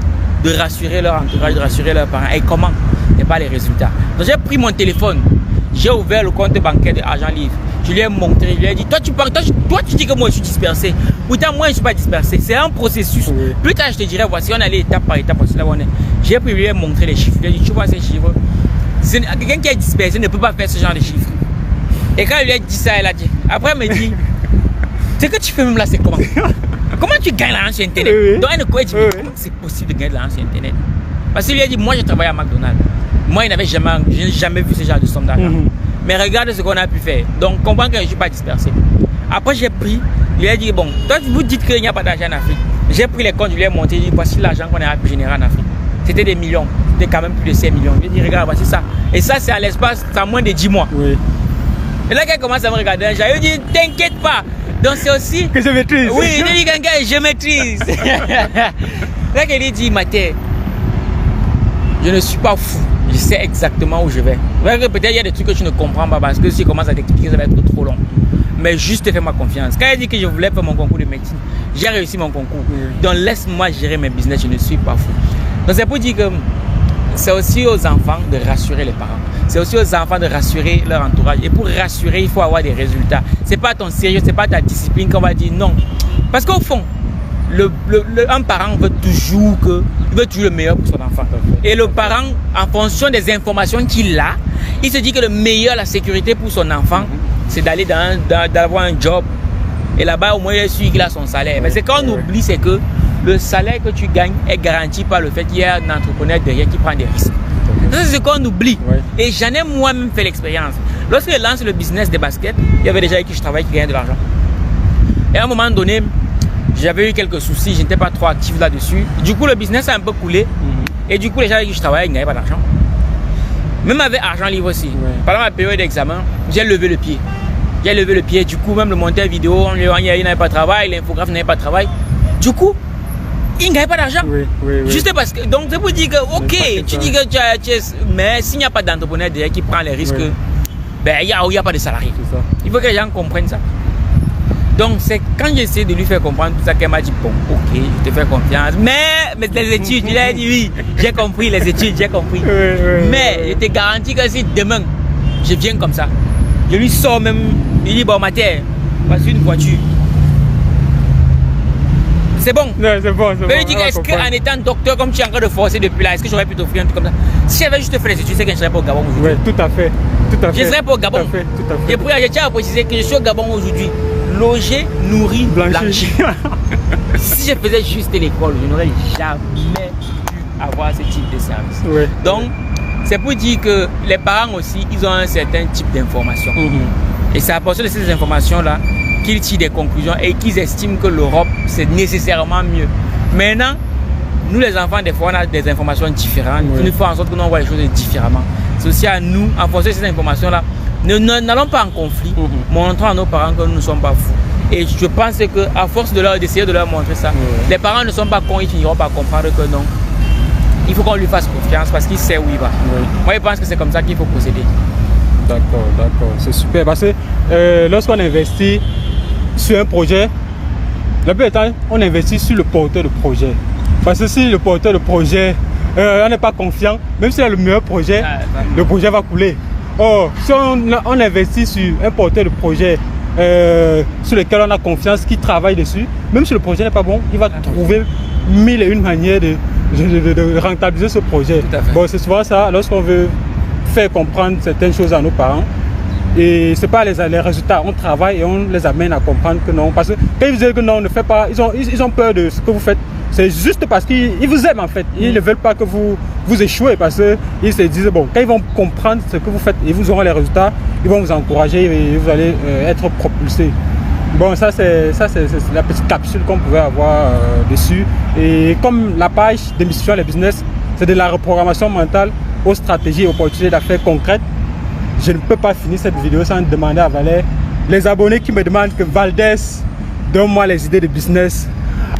Speaker 1: de rassurer leur entourage, de rassurer leurs parents. Et comment? Et pas les résultats. Donc j'ai pris mon téléphone, j'ai ouvert le compte bancaire de Argent Libre. Je lui ai montré, je lui ai dit, toi tu dis que moi je suis dispersé. Pourtant moi je ne suis pas dispersé. C'est un processus. Plus tard je te dirai, voici, on allait étape par étape. Là où on est. J'ai pris, je lui ai montré les chiffres. Je lui ai dit, tu vois ces chiffres. Quelqu'un qui est dispersé ne peut pas faire ce genre de chiffres. Et quand je lui ai dit ça, elle a dit. Après elle me dit, ce que tu fais même là, c'est comment? Comment tu gagnes l'argent sur Internet? Donc elle me dit, comment c'est possible de gagner de l'argent sur Internet? Parce qu'il lui a dit, moi je travaille à McDonald's. Moi je n'ai jamais vu ce genre de somme d'argent. Mais regarde ce qu'on a pu faire. Donc comprends que je ne suis pas dispersé. Après j'ai pris, je lui ai dit, bon, toi vous dites qu'il n'y a pas d'argent en Afrique. J'ai pris les comptes, je lui ai monté, je lui ai dit, voici l'argent qu'on a pu générer en Afrique. C'était des millions, c'était quand même plus de 5 millions. Je lui ai dit, regarde, voici ça. Et ça c'est à l'espace, c'est à moins de 10 mois. Et là qu'elle commence à me regarder, j'ai dit, t'inquiète pas. Donc c'est aussi...
Speaker 2: Que je maîtrise.
Speaker 1: Oui, je dis quelqu'un, je maîtrise. Là qu'elle dit, Mathé, je ne suis pas fou. Je sais exactement où je vais. Peut-être il y a des trucs que tu ne comprends pas parce que si je commence à t'expliquer, ça va être trop long. Mais juste fais-moi confiance. Quand elle dit que je voulais faire mon concours de médecine, j'ai réussi mon concours. Donc laisse-moi gérer mes business, je ne suis pas fou. Donc c'est pour dire que c'est aussi aux enfants de rassurer les parents. C'est aussi aux enfants de rassurer leur entourage. Et pour rassurer, il faut avoir des résultats. Ce n'est pas ton sérieux, ce n'est pas ta discipline qu'on va dire non. Parce qu'au fond, un parent veut toujours le meilleur pour son enfant. Et le parent, en fonction des informations qu'il a, il se dit que le meilleur, la sécurité pour son enfant, c'est d'aller d'avoir un job. Et là-bas, au moins, il est sûr qu'il a son salaire. Mais c'est quand on oublie, c'est que le salaire que tu gagnes est garanti par le fait qu'il y a un entrepreneur derrière qui prend des risques. Ça, c'est ce qu'on oublie. Et j'en ai moi-même fait l'expérience. Lorsque je lance le business des baskets, il y avait déjà avec qui je travaille qui gagnait de l'argent. Et à un moment donné, j'avais eu quelques soucis, je n'étais pas trop actif là-dessus. Du coup, le business a un peu coulé. Et du coup, les gens avec qui je travaillais, ils n'avaient pas d'argent. Même avec argent libre aussi. Pendant ma période d'examen, j'ai levé le pied. J'ai levé le pied. Du coup, même le monteur vidéo, il n'avait pas de travail, l'infographe n'avait pas de travail. Du coup, il n'avait pas d'argent. Juste parce que. Donc, c'est pour dire que, ok, tu dis que tu as. Mais s'il n'y a pas d'entrepreneur derrière qui prend les risques, ben, il n'y a pas de salariés. Il faut que les gens comprennent ça. Donc, c'est quand j'essaie de lui faire comprendre tout ça qu'elle m'a dit, bon, ok, je te fais confiance. Mais les études, il a dit oui, j'ai compris les études, j'ai compris. Mais je te garantis que si demain, je viens comme ça, je lui sors même, il dit, bon, Mathieu, voici une voiture. C'est bon.
Speaker 2: C'est bon.
Speaker 1: Mais il dit, est-ce qu'en étant docteur, comme tu es en train de forcer depuis là, est-ce que j'aurais pu t'offrir un truc comme ça? Si j'avais juste fait les études, c'est que je ne serais pas au Gabon aujourd'hui.
Speaker 2: Oui, tout à fait.
Speaker 1: Je ne serais pas au Gabon.
Speaker 2: Tout à fait.
Speaker 1: Je tiens à préciser que je suis au Gabon aujourd'hui. Logé, nourri, blanchi. Si je faisais juste l'école, je n'aurais jamais pu avoir ce type de service. Donc, c'est pour dire que les parents aussi, ils ont un certain type d'informations. Et c'est à partir de ces informations-là qu'ils tirent des conclusions et qu'ils estiment que l'Europe, c'est nécessairement mieux. Maintenant, nous les enfants, des fois, on a des informations différentes. Nous faisons en sorte que nous voit les choses différemment. C'est aussi à nous, en fonction de ces informations-là, n'allons pas en conflit, montrons à nos parents que nous ne sommes pas fous. Et je pense qu'à force d'essayer de leur montrer ça, les parents ne sont pas cons, ils finiront par comprendre que non. Il faut qu'on lui fasse confiance parce qu'il sait où il va. Moi, je pense que c'est comme ça qu'il faut procéder.
Speaker 2: D'accord. C'est super. Parce que lorsqu'on investit sur un projet, la plupart du temps, on investit sur le porteur de projet. Parce que si le porteur de projet, on n'est pas confiant, même s'il a le meilleur projet, le projet va couler. Or, si on investit sur un porteur de projet sur lequel on a confiance, qui travaille dessus, même si le projet n'est pas bon, il va trouver 1001 manières de rentabiliser ce projet. Bon, c'est souvent ça, lorsqu'on veut faire comprendre certaines choses à nos parents, et ce n'est pas les résultats, on travaille et on les amène à comprendre que non. Parce que quand ils vous disent que non, ne faites pas, ils ont peur de ce que vous faites. C'est juste parce qu'ils vous aiment en fait. Ils ne veulent pas que vous échouez parce qu'ils se disent, bon, quand ils vont comprendre ce que vous faites et vous auront les résultats, ils vont vous encourager et vous allez être propulsé. Bon, ça c'est la petite capsule qu'on pouvait avoir dessus. Et comme la page d'émission Les Business, c'est de la reprogrammation mentale aux stratégies et opportunités d'affaires concrètes, je ne peux pas finir cette vidéo sans demander à Valère, les abonnés qui me demandent que Valdez, donne-moi les idées de business.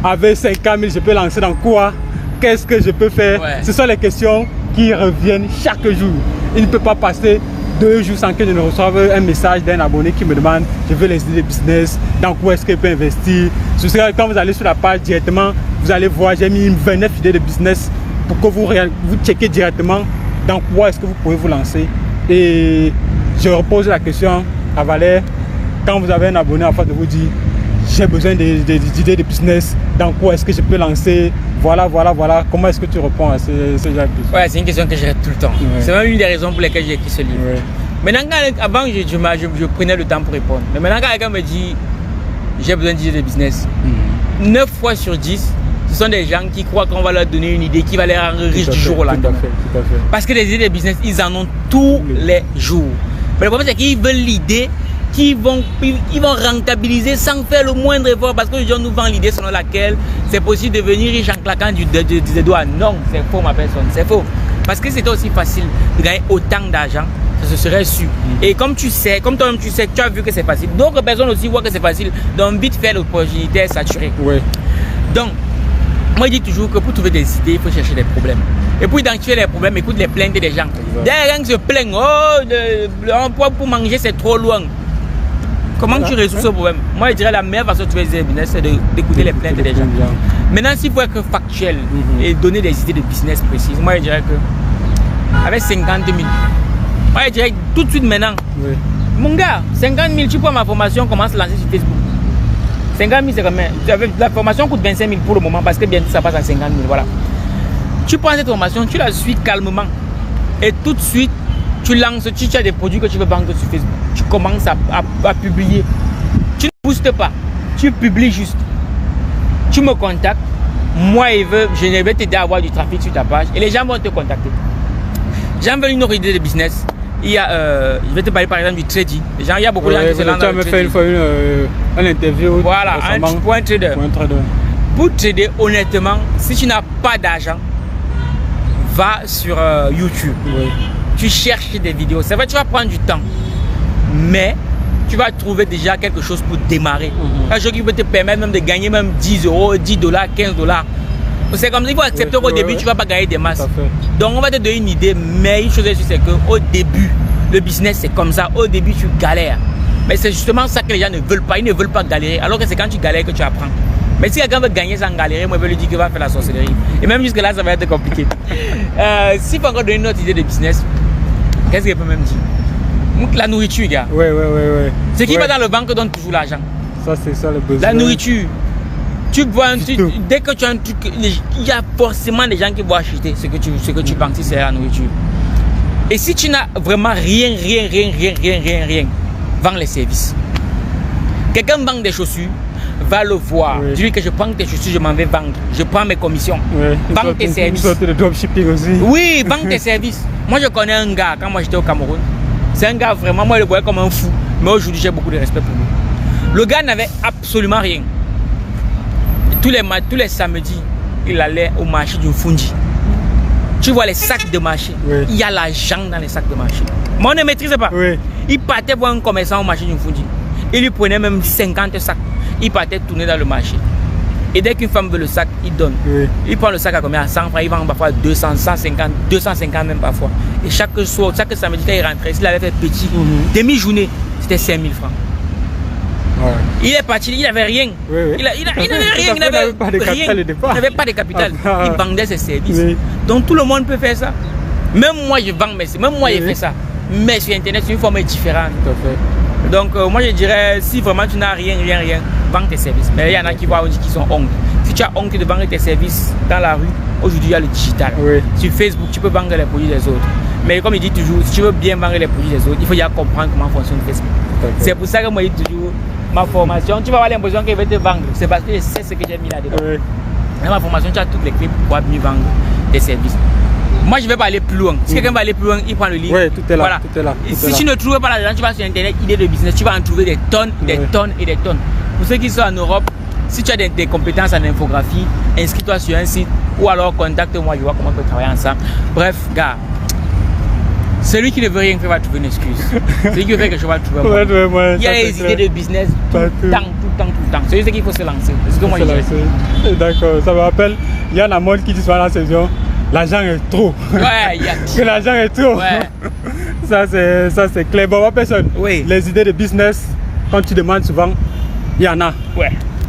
Speaker 2: Avec 50 000, je peux lancer dans quoi? Qu'est-ce que je peux faire? Ce sont les questions qui reviennent chaque jour. Il ne peut pas passer 2 jours sans que je ne reçoive un message d'un abonné qui me demande je veux les idées de business, dans quoi est-ce qu'il peut investir. Quand vous allez sur la page directement, vous allez voir, j'ai mis 29 idées de business pour que vous checkez directement dans quoi est-ce que vous pouvez vous lancer. Et je repose la question à Valère, quand vous avez un abonné en face de vous dire j'ai besoin d'idées de business, dans quoi est-ce que je peux lancer, voilà, comment est-ce que tu réponds à ce genre de questions?
Speaker 1: Ouais, c'est une question que j'ai tout le temps. C'est même une des raisons pour lesquelles j'ai écrit ce livre. Maintenant, avant je prenais le temps pour répondre, mais maintenant quand quelqu'un me dit j'ai besoin d'idées de business, 9 fois sur 10, ce sont des gens qui croient qu'on va leur donner une idée qui va les rendre riches du jour au lendemain.
Speaker 2: Tout à fait.
Speaker 1: Parce que les idées de business, ils en ont tous les jours. Mais le problème, c'est qu'ils veulent l'idée qu'ils vont rentabiliser sans faire le moindre effort. Parce que les gens nous vendent l'idée selon laquelle c'est possible de devenir riche en claquant des doigts. Non, c'est faux, ma personne, c'est faux. Parce que c'était aussi facile de gagner autant d'argent, ça se serait su. Et comme tu sais, comme toi-même tu sais, tu as vu que c'est facile. D'autres personnes aussi voient que c'est facile. Donc, vite fait, l'opportunité est saturée. Donc, moi, je dis toujours que pour trouver des idées, il faut chercher des problèmes. Et pour identifier les problèmes, écoute les plaintes des gens. Des gens qui se plaignent, l'emploi pour manger, c'est trop loin. Comment tu résous ce problème? Moi, je dirais la meilleure façon de trouver des business, c'est d'écouter les plaintes des gens. Maintenant, s'il faut être factuel et donner des idées de business précises, moi, je dirais que avec 50 000, moi, je dirais tout de suite maintenant, mon gars, 50 000, tu prends ma formation, commence à lancer sur Facebook. 50 000, c'est combien? La formation coûte 25 000 pour le moment parce que bientôt ça passe à 50 000. Voilà. Tu prends cette formation, tu la suis calmement et tout de suite, tu lances, tu as des produits que tu veux vendre sur Facebook. Tu commences à publier. Tu ne boostes pas, tu publies juste. Tu me contactes. Moi, je vais t'aider à avoir du trafic sur ta page et les gens vont te contacter. J'en veux une autre idée de business. Il y a, je vais te parler par exemple du trading. Il y a beaucoup de gens qui se lancent dans le trading. Tu as fait une fois
Speaker 2: une interview.
Speaker 1: Voilà, pour un trader. Pour trader, honnêtement, si tu n'as pas d'argent, va sur YouTube. Oui. Tu cherches des vidéos. C'est vrai, tu vas prendre du temps, mais tu vas trouver déjà quelque chose pour démarrer. Quelque chose qui peut te permettre même de gagner même 10 €, 10 $, 15 $. C'est comme ça, il faut accepter qu'au début, tu ne vas pas gagner des masses. Donc, on va te donner une idée, mais une chose est sûre, c'est qu'au début, le business, c'est comme ça. Au début, tu galères. Mais c'est justement ça que les gens ne veulent pas. Ils ne veulent pas galérer, alors que c'est quand tu galères que tu apprends. Mais si quelqu'un veut gagner sans galérer, moi, je vais lui dire qu'il va faire la sorcellerie. Et même jusque-là, ça va être compliqué. S'il faut encore donner une autre idée de business, qu'est-ce qu'il peut même dire? La nourriture, gars.
Speaker 2: Ouais.
Speaker 1: Ce qui va dans le banque donne toujours l'argent.
Speaker 2: Ça, c'est ça le besoin.
Speaker 1: La nourriture. Tu vois un truc, dès que tu as un truc, il y a forcément des gens qui vont acheter ce que tu penses si c'est la nourriture. Et si tu n'as vraiment rien, vends les services. Quelqu'un vend des chaussures, va le voir. Dis-lui que je prends tes chaussures, je m'en vais vendre. Je prends mes commissions. Vends tes services.
Speaker 2: De dropshipping aussi.
Speaker 1: Oui, vends tes services. Moi, je connais un gars, quand moi j'étais au Cameroun, c'est un gars vraiment, moi je le voyais comme un fou. Mais aujourd'hui, j'ai beaucoup de respect pour lui. Le gars n'avait absolument rien. Tous les samedis, il allait au marché du Fundi. Tu vois les sacs de marché. Il y a l'argent dans les sacs de marché. Moi, on ne maîtrise pas. Il partait voir un commerçant au marché du Fundi. Il lui prenait même 50 sacs. Il partait tourner dans le marché. Et dès qu'une femme veut le sac, il donne. Il prend le sac à combien? À 100 francs. Il vend parfois 200, 150, 250 même parfois. Et chaque soir, chaque samedi, quand il rentrait, s'il avait fait petit, demi-journée, c'était 5 000 francs. Il est parti, il n'avait rien. Il n'avait rien, il n'avait pas de capital. Il n'avait pas de capital. Il vendait ses services. Donc tout le monde peut faire ça. Même moi, je vends mes services. Même moi, je fais ça. Mais sur Internet, c'est une forme différente. Donc moi, je dirais, si vraiment tu n'as rien, vends tes services. Mais il y en a qui voient qui sont honte. Si tu as honte de vendre tes services dans la rue, aujourd'hui, il y a le digital. Sur Facebook, tu peux vendre les produits des autres. Mais comme il dit toujours, si tu veux bien vendre les produits des autres, il faut déjà comprendre comment fonctionne Facebook. C'est pour ça que moi, je dis toujours, ma formation, tu vas avoir l'impression qu'il va te vendre. C'est parce que je sais ce que j'ai mis là-dedans. Dans ma formation, tu as toutes les clés pour pouvoir mieux vendre tes services. Moi, je ne vais pas aller plus loin. Si quelqu'un va aller plus loin, il prend le livre.
Speaker 2: Tout est là. Voilà. Tout est là.
Speaker 1: Si tu ne trouves pas là-dedans, tu vas sur Internet, idée de business, tu vas en trouver des tonnes, des tonnes et des tonnes. Pour ceux qui sont en Europe, si tu as des compétences en infographie, inscris-toi sur un site ou alors contacte-moi, je vois comment on peut travailler ensemble. Bref, gars. Celui qui ne veut rien faire va trouver une excuse. Celui qui veut faire quelque chose va trouver un moyen. Il y a des idées de business tout le temps. C'est juste qu'il faut se lancer. C'est ce que moi je dis.
Speaker 2: D'accord, ça me rappelle, il y a un monde qui dit souvent dans la saison, l'argent est trop. Que l'argent est trop. Ça c'est clair. Bon, personne. Les idées de business, quand tu demandes souvent, il y en a.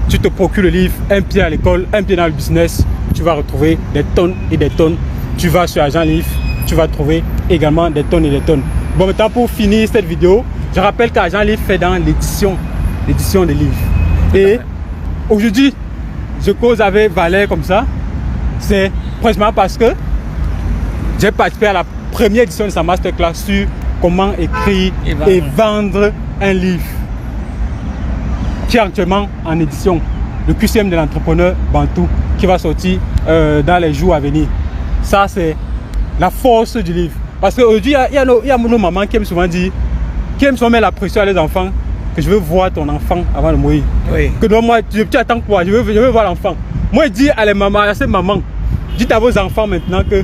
Speaker 2: Tu te procures le livre, un pied à l'école, un pied dans le business, tu vas retrouver des tonnes et des tonnes. Tu vas sur Agent Livre, tu vas trouver également des tonnes et des tonnes. Bon, maintenant pour finir cette vidéo, je rappelle qu'Agent Livre fait dans l'édition des livres. Et aujourd'hui, je cause avec Valère comme ça, c'est précisément parce que j'ai participé à la première édition de sa masterclass sur comment écrire et vendre un livre qui est actuellement en édition, le QCM de l'entrepreneur Bantou, qui va sortir dans les jours à venir. Ça, c'est la force du livre. Parce qu'aujourd'hui, il y a nos mamans qui aiment souvent dire, qui aiment souvent mettre la pression à les enfants, que je veux voir ton enfant avant de mourir. Que donc moi, tu attends quoi? Je veux voir l'enfant. Moi, je dis à les mamans, à ces mamans, dites à vos enfants maintenant que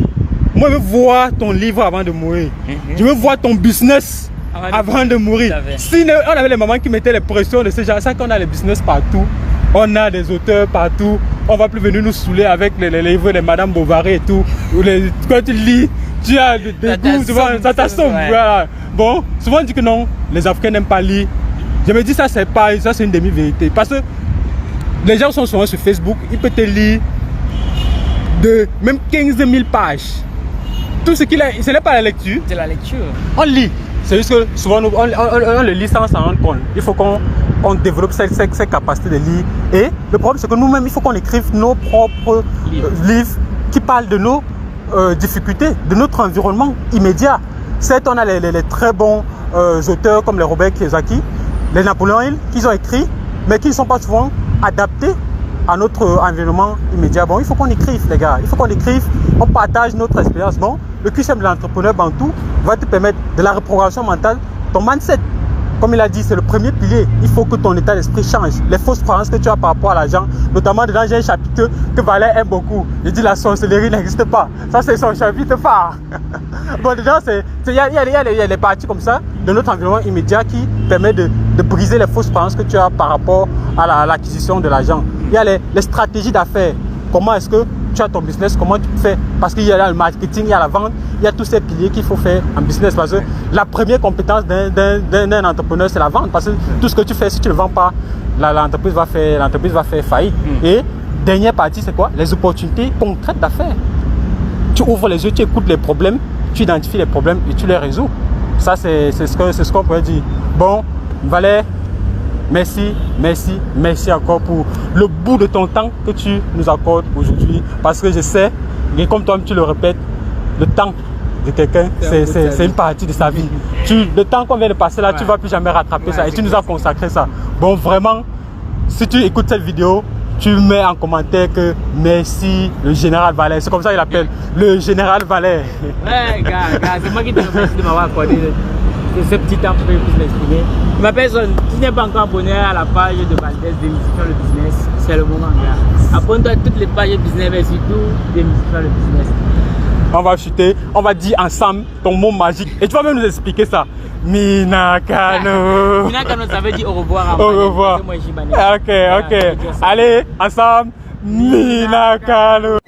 Speaker 2: moi, je veux voir ton livre avant de mourir. Je veux voir ton business avant de mourir. Si on avait les mamans qui mettaient les pressions de ces gens, ça qu'on a les business partout. On a des auteurs partout. On va plus venir nous saouler avec les livres de Madame Bovary et tout. Quand tu lis, tu as des goûts, ça t'assomme. Voilà. Bon, souvent on dit que non, les Africains n'aiment pas lire. Je me dis ça c'est une demi-vérité. Parce que les gens sont souvent sur Facebook, ils peuvent te lire de même 15 000 pages. Tout ce qu'il a, ce n'est pas la lecture.
Speaker 1: C'est la lecture.
Speaker 2: On lit. C'est juste que souvent on le lit sans s'en rendre compte. Il faut qu'on on développe ces capacités de lire. Et le problème, c'est que nous-mêmes, il faut qu'on écrive nos propres livres qui parlent de nos difficultés, de notre environnement immédiat. Certes, on a les très bons auteurs comme les Robert Kiyosaki, les Napoléon Hill, qu'ils ont écrit, mais qui ne sont pas souvent adaptés à notre environnement immédiat. Bon, il faut qu'on écrive, les gars. Il faut qu'on écrive, on partage notre expérience. Bon, le QCM de l'entrepreneur Bantou va te permettre de la reprogrammation mentale, ton mindset. Comme il a dit, c'est le premier pilier. Il faut que ton état d'esprit change. Les fausses croyances que tu as par rapport à l'argent, notamment dedans, j'ai un chapitre que Valère aime beaucoup. Il dit la sorcellerie n'existe pas. Ça, c'est son chapitre phare. Bon, dedans, il y a les parties comme ça de notre environnement immédiat qui permet de briser les fausses croyances que tu as par rapport à l'acquisition de l'argent. Il y a les stratégies d'affaires. Comment est-ce que tu as ton business, comment tu fais? Parce qu'il y a le marketing, il y a la vente, il y a tous ces piliers qu'il faut faire en business. Parce que la première compétence d'un entrepreneur, c'est la vente. Parce que tout ce que tu fais, si tu ne le vends pas, l'entreprise va faire faillite. Et dernière partie, c'est quoi? Les opportunités concrètes d'affaires. Tu ouvres les yeux, tu écoutes les problèmes, tu identifies les problèmes et tu les résous. Ça, c'est ce qu'on peut dire. Bon, Valère, merci encore pour le bout de ton temps que tu nous accordes aujourd'hui. Parce que je sais, et comme toi tu le répètes, le temps de quelqu'un, c'est une partie de sa vie. Le temps qu'on vient de passer là, tu ne vas plus jamais rattraper ça. Et tu nous as consacré ça. Bon, vraiment, si tu écoutes cette vidéo, tu mets en commentaire que merci le général Valère. C'est comme ça qu'il appelle, le général Valère.
Speaker 1: Ouais, gars, c'est moi qui te remercie de m'avoir accordé ce petit temps pour que je puisse m'exprimer. Ma personne, qui n'est pas encore abonné à la page de Valdez Démystifiant le business, c'est le moment, gars. Abonne-toi à toutes les pages business, mais surtout Démystifiant le business.
Speaker 2: On va chuter, on va dire ensemble ton mot magique. Et tu vas même nous expliquer ça. Minakano.
Speaker 1: Minakano, ça veut dire au revoir.
Speaker 2: Au revoir. Ok. Allez, ensemble. Minakano.